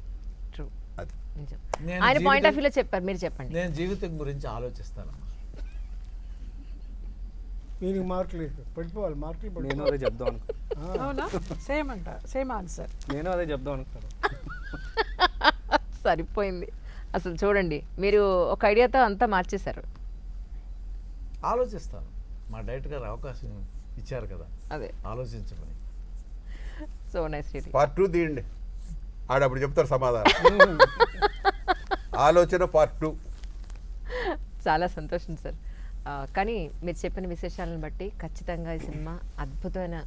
ట్రూ. అది నిజం. నేను ఆయన పాయింట్ జీవితం- ఆఫ్ వ్యూలో చెప్పారు, మీరు చెప్పండి. నేను జీవితం గురించి ఆలోచిస్తాను. దీనికి మార్కులు పడిపోవాలి, మార్కులు నేను పడిపోవాలి. అదే చెప్దాం అనుకున్నాను. అవునా? సేమ్ అంట, సేమ్ ఆన్సర్. నేను అదే చెప్దాం అనుకున్నాను. సరిపోయింది. అసలు చూడండి, మీరు ఒక ఐడియాతో అంతా మార్చేశారు. ఆలోచిస్తాను. మా డైరెక్టర్ గారు అవకాశం ఇచ్చారు కదా, అదే. ఆలోచించమని. So nice reading. పార్ట్ 2 తీయండి, ఆడప్పుడు చెప్తారు సమాధానం. ఆలోచన పార్ట్ 2. చాలా సంతోషం సార్. కానీ మీరు చెప్పిన విశేషాలను బట్టి ఖచ్చితంగా ఈ సినిమా అద్భుతమైన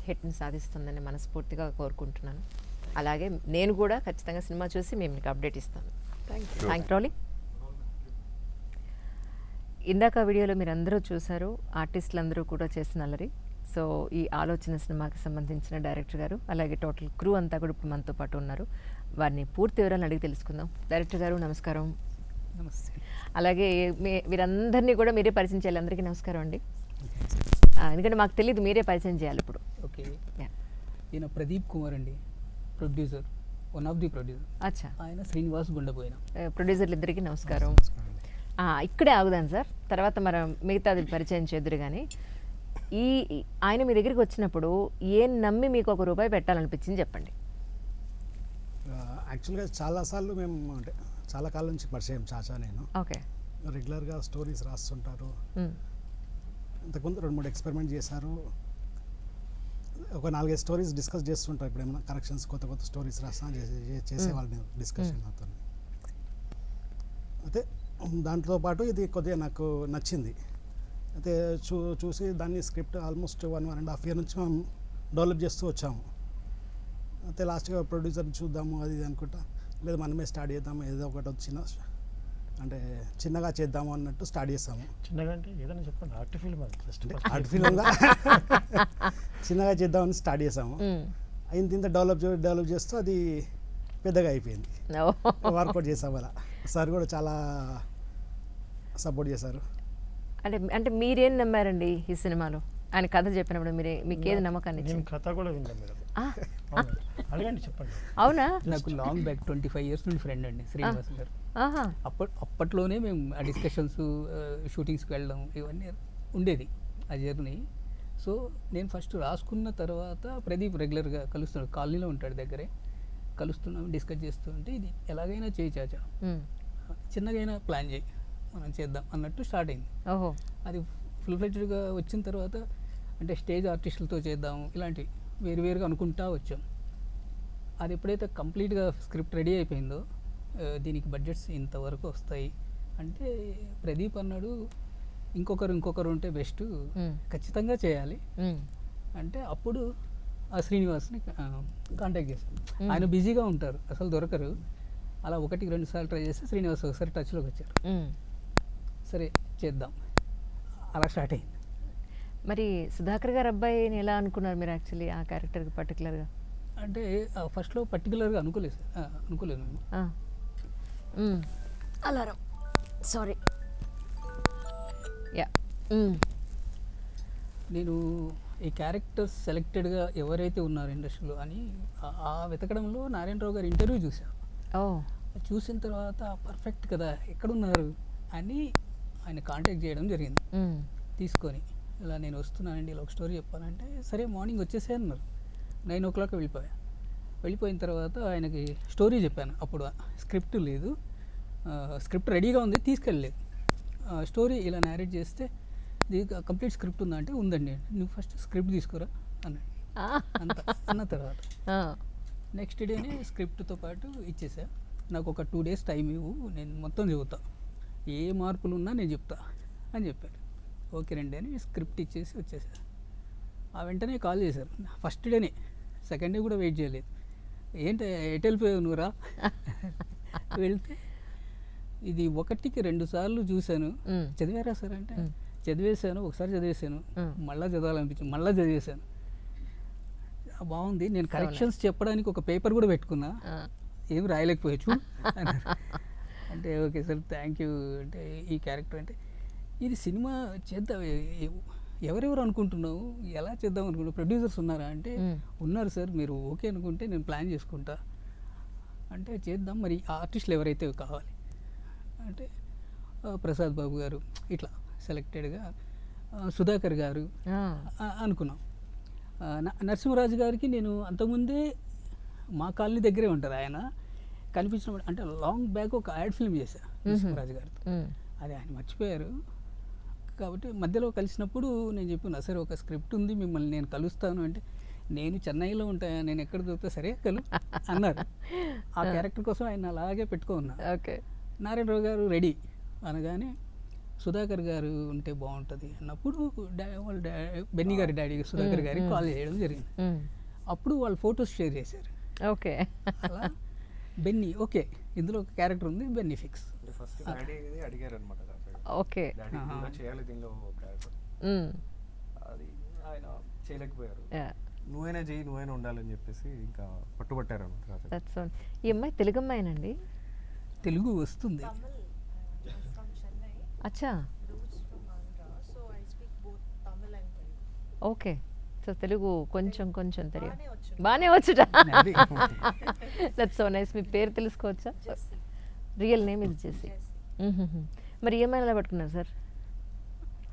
హిట్ని సాధిస్తుందని మనస్ఫూర్తిగా కోరుకుంటున్నాను. అలాగే నేను కూడా ఖచ్చితంగా సినిమా చూసి మేము మీకు అప్డేట్ ఇస్తాను. Thank you. ఇందాక వీడియోలో మీరు అందరూ చూసారు, ఆర్టిస్టులు అందరూ కూడా చేసిన అల్లరి. సో ఈ ఆలోచన సినిమాకి సంబంధించిన డైరెక్టర్ గారు, అలాగే టోటల్ క్రూ అంతా కూడా ఇప్పుడు మనతో పాటు ఉన్నారు. వారిని పూర్తి వివరాలు అడిగి తెలుసుకుందాం. డైరెక్టర్ గారు నమస్కారం. నమస్తే. అలాగే వీరందరినీ కూడా మీరే పరిచయం చేయాలి. అందరికీ నమస్కారం అండి. ఎందుకంటే మాకు తెలియదు, మీరే పరిచయం చేయాలి ఇప్పుడు. ఓకే. Yeah. ఈయన ప్రదీప్ కుమార్ అండి, producer, one of the producer. అచ్చా. ఆయన శ్రీనివాస్ గుండెపోయిన. ప్రొడ్యూసర్లు ఇద్దరికి నమస్కారం. ఇక్కడే ఆగుదాం సార్, తర్వాత మనం మిగతాది పరిచయం చేద్దరు. కానీ ఆయన మీ దగ్గరికి వచ్చినప్పుడు ఏం నమ్మి మీకు ₹1 పెట్టాలనిపించింది చెప్పండి. యాక్చువల్గా చాలాసార్లు మేము అంటే చాలా కాలం నుంచి పరిచయం చాచా నేను. ఓకే. రెగ్యులర్గా స్టోరీస్ రాస్తుంటారు. ఇంతకుముందు 2-3 ఎక్స్పెరిమెంట్ చేశారు. ఒక 4-5 స్టోరీస్ డిస్కస్ చేస్తుంటారు. ఇప్పుడు ఏమైనా కరెక్షన్స్ కొత్త కొత్త స్టోరీస్ రాస్తా చేసేవాళ్ళని డిస్కషన్ నాతో. అయితే దాంతో పాటు ఇది కొద్దిగా నాకు నచ్చింది. అయితే చూసి దాన్ని స్క్రిప్ట్ ఆల్మోస్ట్ 1.5 year నుంచి మనం డెవలప్ చేస్తూ వచ్చాము. అయితే లాస్ట్గా ప్రొడ్యూసర్ని చూద్దాము అది ఇది అనుకుంటా, లేదు మనమే స్టార్ట్ చేద్దాము, ఏదో ఒకటి వచ్చిన అంటే చిన్నగా చేద్దాము అన్నట్టు స్టార్ట్ చేస్తాము. చిన్నగా అంటే ఏదైనా చెప్పండి, ఆర్ట్ ఫిల్మ్ అది అంటే ఆర్ట్ ఫిల్మ్గా చిన్నగా చేద్దామని స్టార్ట్ చేసాము. ఇంత డెవలప్ చేస్తూ అది పెద్దగా అయిపోయింది. వర్కౌట్ చేసాం అలా. సార్ కూడా చాలా సపోర్ట్ చేశారు. అంటే మీరేం నమ్మారండి ఈ సినిమాలో? ఆయన కథ చెప్పినప్పుడు మీకు ఏది నమ్మకాన్ని నేను ఇచ్చింది? కథ కూడా విన్నాం మేడం. అడగండి, చెప్పండి. అవునా? నాకు లాంగ్ బ్యాక్ 25 years నుండి ఫ్రెండ్ అండి శ్రీనివాస్ గారు. ఆహా. అప్పట్లోనే మేము ఆ డిస్కషన్స్, షూటింగ్స్కి వెళ్ళడం ఇవన్నీ ఉండేది ఆ జర్నీ. సో నేను ఫస్ట్ రాసుకున్న తర్వాత ప్రదీప్ రెగ్యులర్గా కలుస్తున్నాడు, కాలనీలో ఉంటాడు దగ్గరే, కలుస్తున్నాం, డిస్కస్ చేస్తూ ఉంటే ఇది ఎలాగైనా చేయి చాచా, చిన్నగైనా ప్లాన్ చేయి, మనం చేద్దాం అన్నట్టు స్టార్ట్ అయింది. ఓహో. అది ఫుల్ ఫ్లెడ్జ్డ్గా వచ్చిన తర్వాత అంటే స్టేజ్ ఆర్టిస్టులతో చేద్దాం ఇలాంటివి వేరువేరుగా అనుకుంటా వచ్చాం. అది ఎప్పుడైతే కంప్లీట్గా స్క్రిప్ట్ రెడీ అయిపోయిందో దీనికి బడ్జెట్స్ ఇంతవరకు వస్తాయి అంటే ప్రదీప్ అన్నాడు ఇంకొకరు ఉంటే బెస్ట్, ఖచ్చితంగా చేయాలి అంటే అప్పుడు ఆ శ్రీనివాస్ని కాంటాక్ట్ చేశాను. ఆయన బిజీగా ఉంటారు, అసలు దొరకరు. అలా 1-2 సార్లు ట్రై చేస్తే శ్రీనివాస్ ఒకసారి టచ్లోకి వచ్చారు. సరే చేద్దాం, అలా స్టార్ట్ అయింది. మరి సుధాకర్ గారు అబ్బాయిని ఎలా అనుకున్నారు మీరు యాక్చువల్లీ ఆ క్యారెక్టర్కి పర్టికులర్గా? అంటే ఫస్ట్లో పర్టికులర్గా అనుకోలేదు సార్, అనుకోలేదు మేము. Alarm, sorry. యా. నేను ఈ క్యారెక్టర్స్ సెలెక్టెడ్గా ఎవరైతే ఉన్నారు ఇండస్ట్రీలో అని ఆ వెతకడంలో నారాయణరావు గారి ఇంటర్వ్యూ చూసాను. చూసిన తర్వాత పర్ఫెక్ట్ కదా, ఎక్కడున్నారు అని ఆయన కాంటాక్ట్ చేయడం జరిగింది. తీసుకొని ఇలా నేను వస్తున్నానండి, ఇలా ఒక స్టోరీ చెప్పాలంటే సరే మార్నింగ్ వచ్చేసే అన్నారు. 9 o'clock వెళ్ళిపోయిన తర్వాత ఆయనకి స్టోరీ చెప్పాను. అప్పుడు స్క్రిప్ట్ లేదు, స్క్రిప్ట్ రెడీగా ఉంది, తీసుకెళ్ళలేదు. స్టోరీ ఇలా నేరేట్ చేస్తే ఇది కంప్లీట్ స్క్రిప్ట్ ఉందా అంటే ఉందండి, నువ్వు ఫస్ట్ స్క్రిప్ట్ తీసుకురా అన్నాడు. అంత అన్న తర్వాత నెక్స్ట్ డేనే స్క్రిప్ట్తో పాటు ఇచ్చేసా. నాకు ఒక 2 days టైం ఇవ్వు, నేను మొత్తం చెబుతా, ఏ మార్పులు ఉన్నా నేను చెప్తా అని చెప్పారు. ఓకే రండి అని స్క్రిప్ట్ ఇచ్చేసి వచ్చేసారు. ఆ వెంటనే కాల్ చేశారు ఫస్ట్ డేనే, సెకండ్ డే కూడా వెయిట్ చేయలేదు. ఏంటి ఎటు వెళ్ళిపోయావు నువ్వురా? వెళ్తే ఇది 1కి 2 సార్లు చూశాను, చదివారా సార్ అంటే చదివేశాను, ఒకసారి చదివేశాను, మళ్ళీ చదవాలనిపించింది, మళ్ళీ చదివేశాను. బాగుంది, నేను కరెక్షన్స్ చెప్పడానికి ఒక పేపర్ కూడా పెట్టుకున్నా, ఏం రాయలేకపోయా చూ అంటే ఓకే సార్ థ్యాంక్ యూ అంటే ఈ క్యారెక్టర్ అంటే ఇది సినిమా చేద్దాం, ఎవరెవరు అనుకుంటున్నావు, ఎలా చేద్దాం అనుకుంటున్నావు, ప్రొడ్యూసర్స్ ఉన్నారా అంటే ఉన్నారు సార్, మీరు ఓకే అనుకుంటే నేను ప్లాన్ చేసుకుంటా అంటే చేద్దాం, మరి ఆర్టిస్టులు ఎవరైతే కావాలి అంటే ప్రసాద్ బాబు గారు ఇట్లా సెలెక్టెడ్గా, సుధాకర్ గారు అనుకున్నాం. నరసింహరాజు గారికి నేను అంతకుముందే మా కాలనీ దగ్గరే ఉంటారు ఆయన, కనిపించినప్పుడు అంటే లాంగ్ బ్యాక్ ఒక యాడ్ ఫిల్మ్ చేశాను నరసింహరాజు గారితో, అది ఆయన మర్చిపోయారు. కాబట్టి మధ్యలో కలిసినప్పుడు నేను చెప్పిన సరే ఒక స్క్రిప్ట్ ఉంది, మిమ్మల్ని నేను కలుస్తాను అంటే నేను చెన్నైలో ఉంటాను, నేను ఎక్కడ దొరికితే సరే అన్నారు. ఆ క్యారెక్టర్ కోసం ఆయన అలాగే పెట్టుకున్నా. ఓకే. నారాయణరావు గారు రెడీ అనగానే సుధాకర్ గారు ఉంటే బాగుంటుంది అన్నప్పుడు వాళ్ళ బెన్నీ గారి డాడీ సుధాకర్ గారికి కాల్ చేయడం జరిగింది. అప్పుడు వాళ్ళు ఫొటోస్ షేర్ చేశారు. ఓకే. అలా బెన్నీ ఓకే ఇందులో ఒక క్యారెక్టర్ ఉంది, బెన్నీ ఫిక్స్. ఫస్ట్ అడిగారు అనమాట, ఓకే చేయాలి దీనిలో క్యారెక్టర్, అది ఆయన చేయలేకపోయారు. నువ్వైనా చేయి, నువ్వైనా ఉండాలని చెప్పేసి ఇంకా పట్టుబట్టారు అనమాట. ఈ అమ్మాయి తెలుగు అమ్మాయినండి? తెలుగు వస్తుంది. అచ్చా, ఓకే. సో తెలుగు కొంచెం కొంచెం తెలియదు, బాగానే వచ్చుట. That's so nice. మీ పేరు తెలుసుకోవచ్చా? Real name is Jessy. మరి ఏమైనా ఎలా పట్టుకున్నారు సార్?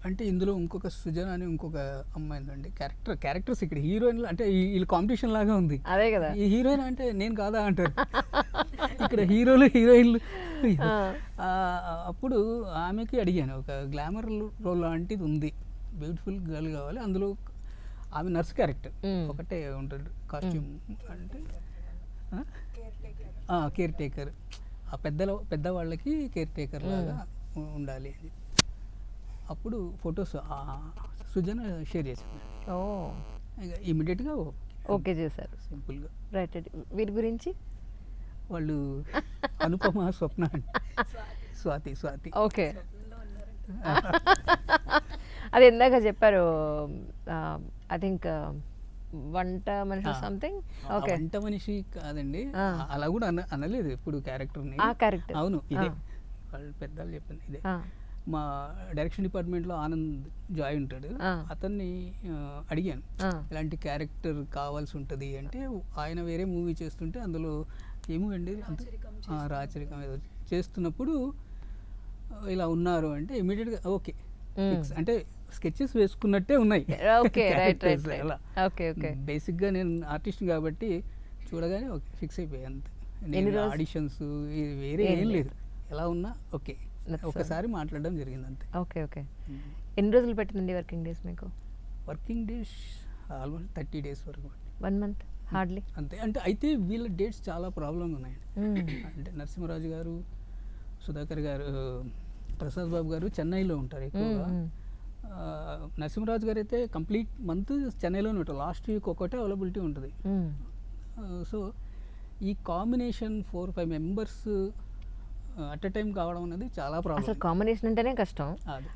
అంటే ఇందులో ఇంకొక సుజన అని ఇంకొక అమ్మాయి అండి క్యారెక్టర్స్ ఇక్కడ హీరోయిన్లు అంటే వీళ్ళు కాంపిటీషన్ లాగా ఉంది. అదే కదా, ఈ హీరోయిన్ అంటే నేను కాదా అంటారు, ఇక్కడ హీరోలు హీరోయిన్లు. అప్పుడు ఆమెకి అడిగాను, ఒక గ్లామర్ రోల్ లాంటిది ఉంది, బ్యూటిఫుల్ గర్ల్ కావాలి, అందులో ఆమె నర్స్ క్యారెక్టర్ ఒకటే ఉంటుంది, కాస్ట్యూమ్ అంటే కేర్ టేకర్, ఆ పెద్దవాళ్ళకి కేర్ టేకర్ లాగా ఉండాలి అని. అప్పుడు ఫొటోస్ సుజన షేర్ చేశాను. ఓ, ఇమీడియట్గా ఓకే చేశారు, సింపుల్గా. రైట్. వీరి గురించి వాళ్ళు అనుపమ, స్వప్న, స్వాతి. ఓకే. అది ఇందాక చెప్పారు, ఐ థింక్ వంట మనిషి సంథింగ్. ఆ ఓకే, వంట మనిషి కాదండి, అలా కూడా అనలేదు ఎప్పుడు క్యారెక్టర్ని. ఆ క్యారెక్టర్. అవును, ఇదే వాళ్ళు పెద్దలు చెప్పింది ఇదే. మా డైరెక్షన్ డిపార్ట్మెంట్లో ఆనంద్ జాయ్ ఉంటాడు, అతన్ని అడిగాను ఇలాంటి క్యారెక్టర్ కావాల్సి ఉంటుంది అంటే, ఆయన వేరే మూవీ చేస్తుంటే అందులో ఏ మూవీ అండి రాచరికం ఏదో చేస్తున్నప్పుడు ఇలా ఉన్నారు అంటే ఇమీడియట్గా ఓకే ఫిక్స్. అంటే స్కెచెస్ వేసుకున్నట్టే ఉన్నాయి. Okay, right right right. Okay okay. బేసిక్గా నేను ఆర్టిస్ట్ కాబట్టి చూడగానే ఓకే ఫిక్స్ అయిపోయాయి అంతే. నేను ఆడిషన్స్ వేరే ఏం లేదు, ఎలా ఉన్నా ఓకే ఒకసారి మాట్లాడడం జరిగింది అంతే. Okay okay. ఎన్ని రోజులు పట్టిందండి వర్కింగ్ డేస్ మీకు? వర్కింగ్ డేస్ ఆల్మోస్ట్ 30 days వరకు. 1 month హార్డ్లీ అంతే. అంటే అయితే వీళ్ళ డేట్స్ చాలా ప్రాబ్లం ఉన్నాయండి. అంటే నరసింహరాజు గారు, సుధాకర్ గారు, ప్రసాద్ బాబు గారు చెన్నైలో ఉంటారు ఎక్కువగా. నరసింహరాజు గారు అయితే కంప్లీట్ మంత్ చెన్నైలోనే ఉంటారు, లాస్ట్ వీక్ ఒకటే అవైలబిలిటీ ఉంటుంది. సో ఈ combination 4-5 members at a time కావడం అనేది చాలా ప్రాబ్లం. అసలు కాంబినేషన్ అంటేనే కష్టం.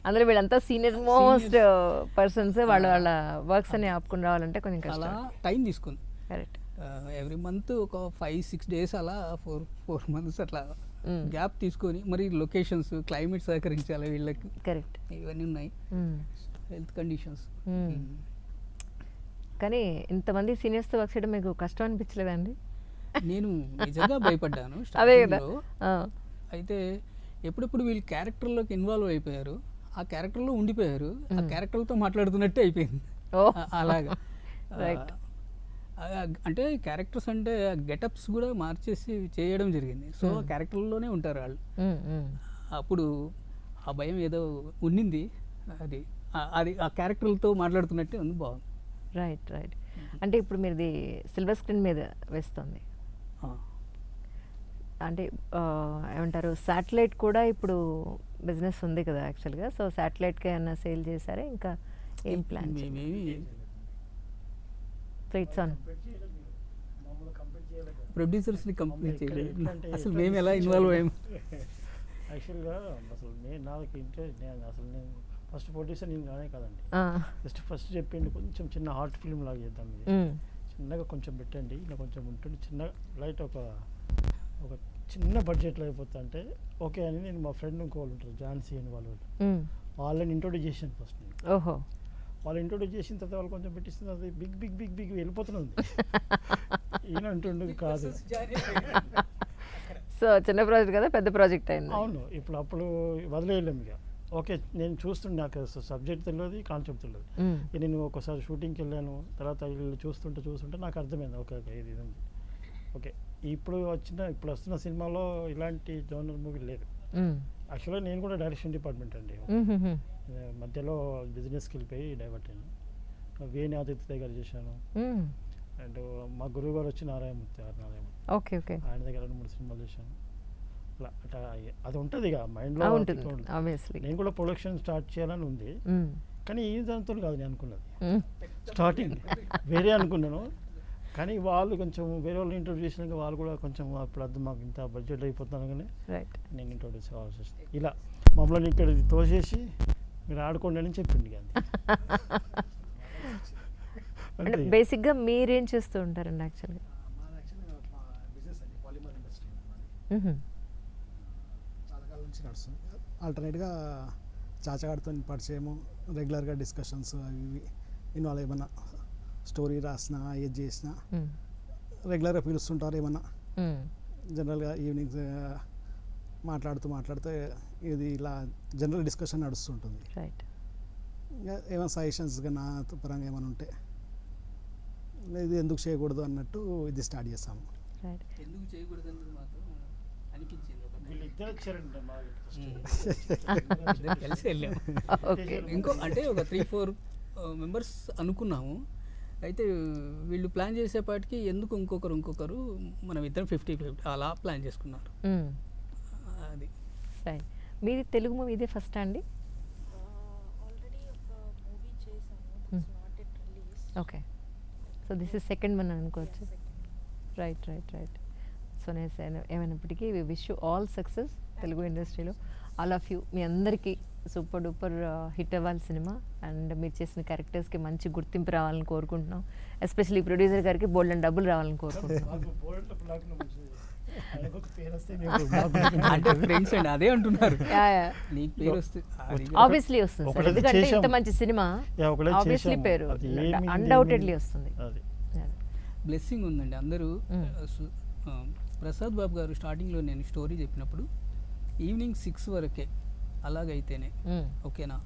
అందులో వీళ్ళంతా సీనియర్ మోస్ట్ పర్సన్స్, వాళ్ళ వర్క్స్ అని ఆపుకుని రావాలంటే కొంచెం కష్టం. అలా టైం తీసుకుంది. కరెక్ట్. ఎవ్రీ మంత్ ఒక 5-6 days అలా 4 months అట్లా గ్యాప్ తీసుకొని, మరి లొకేషన్స్ క్లైమేట్ సహకరించాలి వీళ్ళకి. కరెక్ట్. ఇవన్నీ ఉన్నాయి, హెల్త్ కండిషన్స్. కానీ ఇంతమంది సీనియర్స్తో వర్క్ చేయడం మీకు కష్టం అనిపించలేదండి? నేను నిజంగా భయపడ్డాను అదే కదా. అయితే ఎప్పుడెప్పుడు వీళ్ళు క్యారెక్టర్లోకి ఇన్వాల్వ్ అయిపోయారు, ఆ క్యారెక్టర్లో ఉండిపోయారు, ఆ క్యారెక్టర్లతో మాట్లాడుతున్నట్టే అయిపోయింది. అలాగా అంటే క్యారెక్టర్స్ అంటే గెటప్స్ కూడా మార్చేసి చేయడం జరిగింది. సో ఆ క్యారెక్టర్లోనే ఉంటారు వాళ్ళు. అప్పుడు ఆ భయం ఏదో ఉండింది, అది అది ఆ క్యారెక్టర్లతో మాట్లాడుతున్నట్టే ఉంది. బాగుంది. Right right. అంటే ఇప్పుడు మీది సిల్వర్ స్క్రీన్ మీద వేస్తుంది, అంటే ఏమంటారు శాటిలైట్ కూడా ఇప్పుడు బిజినెస్ ఉంది కదా యాక్చువల్గా. సో శాటిలైట్కి ఏమన్నా సేల్ చేశారా, ఇంకా ఏం ప్లాన్? సో ఇట్స్ ఆన్ ప్రొడ్యూసర్స్ని కంప్లీట్ చేయలేదు. అసలు మేము ఎలా ఇన్వాల్వ్ అయ్యాము? యాక్చువల్గా అసలు నాకు ఇంట్రెస్ట్, నేను ఫస్ట్ ప్రొడ్యూసర్ నేను కానే కాదండి. ఫస్ట్ చెప్పింది కొంచెం చిన్న హార్ట్ ఫిల్మ్ లాగా చేద్దాం, ఇది చిన్నగా కొంచెం పెట్టండి, ఇలా కొంచెం ఉంటుంది, చిన్న లైట్ ఒక చిన్న బడ్జెట్లో అయిపోతా అంటే ఓకే అని నేను మా ఫ్రెండ్ ఇంకోళ్ళు ఉంటారు ఝాన్సీ అని వాళ్ళని ఇంట్రొడ్యూస్ చేసాను ఫస్ట్ నేను. ఓహో. వాళ్ళు ఇంట్రొడ్యూస్ చేసిన తర్వాత వాళ్ళు కొంచెం పెట్టిస్తుంది, అది బిగ్ బిగ్ బిగ్ బిగ్ వెళ్ళిపోతున్నది. ఈయన అంటుండేది కాదు. సో చిన్న ప్రాజెక్ట్ కదా, పెద్ద ప్రాజెక్ట్ అయింది. అవును. అప్పుడు వదిలేయలేము ఇక. ఓకే, నేను చూస్తుండే, నాకు సబ్జెక్ట్ తెలియదు, కాన్సెప్ట్ తెలియదు. నేను ఒకసారి షూటింగ్కి వెళ్ళాను, తర్వాత వీళ్ళు చూస్తుంటే నాకు అర్థమైంది ఓకే ఓకే ఇది ఉంది. ఓకే, ఇప్పుడు వస్తున్న సినిమాలో ఇలాంటి జోనర్ మూవీ లేదు. యాక్చువల్గా నేను కూడా డైరెక్షన్ డిపార్ట్మెంట్ అండి, మధ్యలో బిజినెస్కి వెళ్ళిపోయి డైవర్ట్ అయ్యాను. వేణి ఆదిత్య దగ్గర చేశాను, అండ్ మా గురువు గారు వచ్చి నారాయణమూర్తి. ఆయన దగ్గర 2-3 సినిమాలు చేశాను. అట్లా అది ఉంటుంది ఇక మైండ్లో. నేను కూడా ప్రొడక్షన్ స్టార్ట్ చేయాలని ఉంది, కానీ ఈ దాంతో కాదు నేను అనుకున్నది. స్టార్టింగ్ వేరే అనుకున్నాను, కానీ వాళ్ళు కొంచెం వేరే వాళ్ళు ఇంట్రొడ్యూస్ చేసినాక వాళ్ళు కూడా కొంచెం అప్పుడు అర్థం మాకు ఇంత బడ్జెట్ అయిపోతున్నాను కానీ నేను ఇంట్రొడ్యూస్ కావాల్సి వస్తుంది. ఇలా మమ్మల్ని ఇక్కడ తోసేసి మీరు ఆడుకోండి అని చెప్పింది. అంటే బేసిక్గా మీరేం చేస్తూ ఉంటారండి యాక్చువల్గా? చాలా కాలం నుంచి నడుస్తుంది. ఆల్టర్నేట్గా చాచగాడితో పరిచయము, రెగ్యులర్గా డిస్కషన్స్ అవి ఇవి ఇన్వాల్వ్, ఏమన్నా స్టోరీ రాసినా ఏది చేసినా రెగ్యులర్గా పిలుస్తుంటారు. ఏమన్నా జనరల్గా ఈవినింగ్స్ మాట్లాడుతూ ఇది ఇలా జనరల్ డిస్కషన్ నడుస్తుంటుంది. రైట్. ఇంకా ఏమైనా సజెషన్స్గా నా పరంగా ఏమైనా ఉంటే ఇది ఎందుకు చేయకూడదు అన్నట్టు ఇది స్టార్ట్ చేస్తాము. ఎందుకు చేయకూడదు అనేది మాత్రం అనిపించింది. కలిసి వెళ్ళాము. ఇంకో అంటే ఒక 3-4 members అనుకున్నాము. అయితే వీళ్ళు ప్లాన్ చేసేపాటికి ఎందుకు ఇంకొకరు మనం ఇద్దరం 50-50 అలా ప్లాన్ చేసుకున్నారు. అది రైట్. మీది తెలుగు మూవీ ఇదే ఫస్ట్ అండి? Okay, so this is second one అనుకోవచ్చు. Right right right. సో నేను ఏమైనప్పటికీ we wish you all success Telugu ఇండస్ట్రీలో. ఆల్ ఆఫ్ యూ, మీ అందరికీ సూపర్ డూపర్ హిట్ అవ్వాలి సినిమా. అండ్ మీరు చేసిన క్యారెక్టర్స్కి మంచి గుర్తింపు రావాలని కోరుకుంటున్నాం. ఎస్పెషల్లీ ప్రొడ్యూసర్ గారికి బోల్డ్ అండ్ డబ్బులు రావాలని కోరుకుంటున్నాం. అంటే ఫ్రెండ్స్ అండి అదే అంటున్నారు. నీకు పేరు వస్తుంది ఆబ్వియస్లీ వస్తుంది సార్, ఎందుకంటే ఇంత మంచి సినిమా ఆబ్వియస్లీ పేరు అన్డౌటెడ్లీ వస్తుంది. బ్లెస్సింగ్ ఉందండి. అందరూ ప్రసాద్ బాబు గారు స్టార్టింగ్లో నేను స్టోరీ చెప్పినప్పుడు ఈవినింగ్ 6 వరకే అలాగైతేనే ఓకేనా,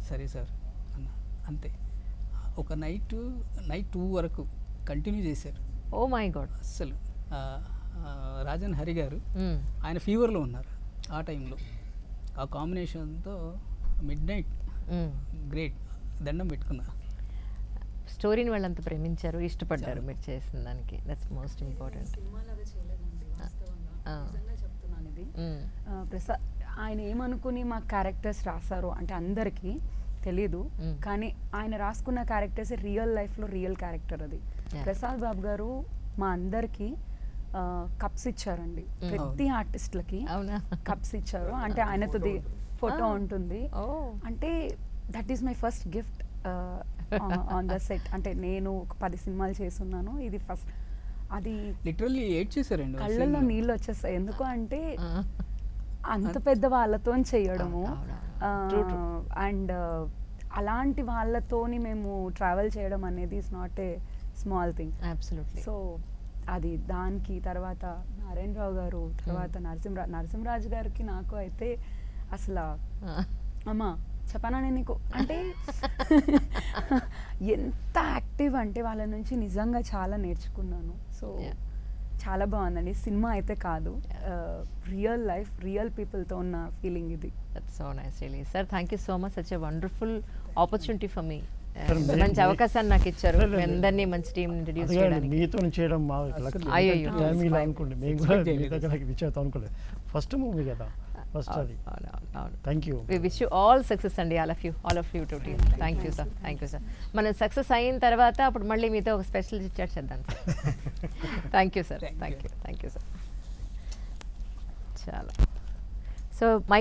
సరే సార్ అన్న అంతే. ఒక నైట్ 2 వరకు కంటిన్యూ చేశారు. Oh my God. అస్సలు రాజన్ హరి గారు ఆయన ఫీవర్లో ఉన్నారు ఆ టైంలో. ఆ కాంబినేషన్తో మిడ్ నైట్ గ్రేట్ దండం పెట్టుకున్నా. స్టోరీని వాళ్ళంతా ప్రేమించారు, ఇష్టపడ్డారు మీరు చేసిన దానికి. That's most important. చెప్తున్నాను ఇది ప్రసాద్ ఆయన ఏమనుకుని మా క్యారెక్టర్స్ రాశారు అంటే అందరికీ తెలీదు, కానీ ఆయన రాసుకున్న క్యారెక్టర్స్ రియల్ లైఫ్లో రియల్ క్యారెక్టర్ అది. ప్రసాద్ బాబు గారు మా అందరికీ కప్స్ ఇచ్చారండి, ప్రతి ఆర్టిస్ట్లకి కప్స్ ఇచ్చారు. అంటే ఆయనతో ఫోటో ఉంటుంది. అంటే that is my first gift on the set. అంటే నేను ఒక 10 సినిమాలు చేస్తున్నాను, ఇది ఫస్ట్. అది లిటరల్లీ ఏడ్ చేశారండి, కళ్ళల్లో నీళ్ళు వచ్చేస్తాయి. ఎందుకు అంటే అంత పెద్ద వాళ్ళతో చేయడము, అండ్ అలాంటి వాళ్ళతోని మేము ట్రావెల్ చేయడం అనేది is not a small thing. So అది దానికి తర్వాత నారాయణరావు గారు, తర్వాత నరసింహరాజు గారికి నాకు అయితే అసలు అమ్మా చెప్పనా నేను నీకు అంటే ఎంత యాక్టివ్ అంటే వాళ్ళ నుంచి నిజంగా చాలా నేర్చుకున్నాను. సో చాలా బాగుందండి సినిమా అయితే కాదు, రియల్ లైఫ్ రియల్ పీపుల్తో ఉన్న ఫీలింగ్ ఇది. That's so nice really sir. Thank you so much. Such a wonderful opportunity for me. మంచి అవకాశాన్ని నాకు ఇచ్చారు, అందరినీ మంచి టీం ఇంట్రడ్యూస్ చేయడానికి. మీతో చేయడం మా అనుకోండి, మేము కూడా మీ దగ్గర ఇచ్చేస్తాం అనుకోలేదు. ఫస్ట్ మూవీ కదా, ఫస్ట్ అది. Thank you. We wish you all success అండి, all of you to team. Thank you sir, thank you sir. మనం సక్సెస్ అయిన తర్వాత అప్పుడు మళ్ళీ మీతో ఒక స్పెషల్ చాట్ చేద్దాం sir. Thank you sir, thank you sir. చాలా. So mic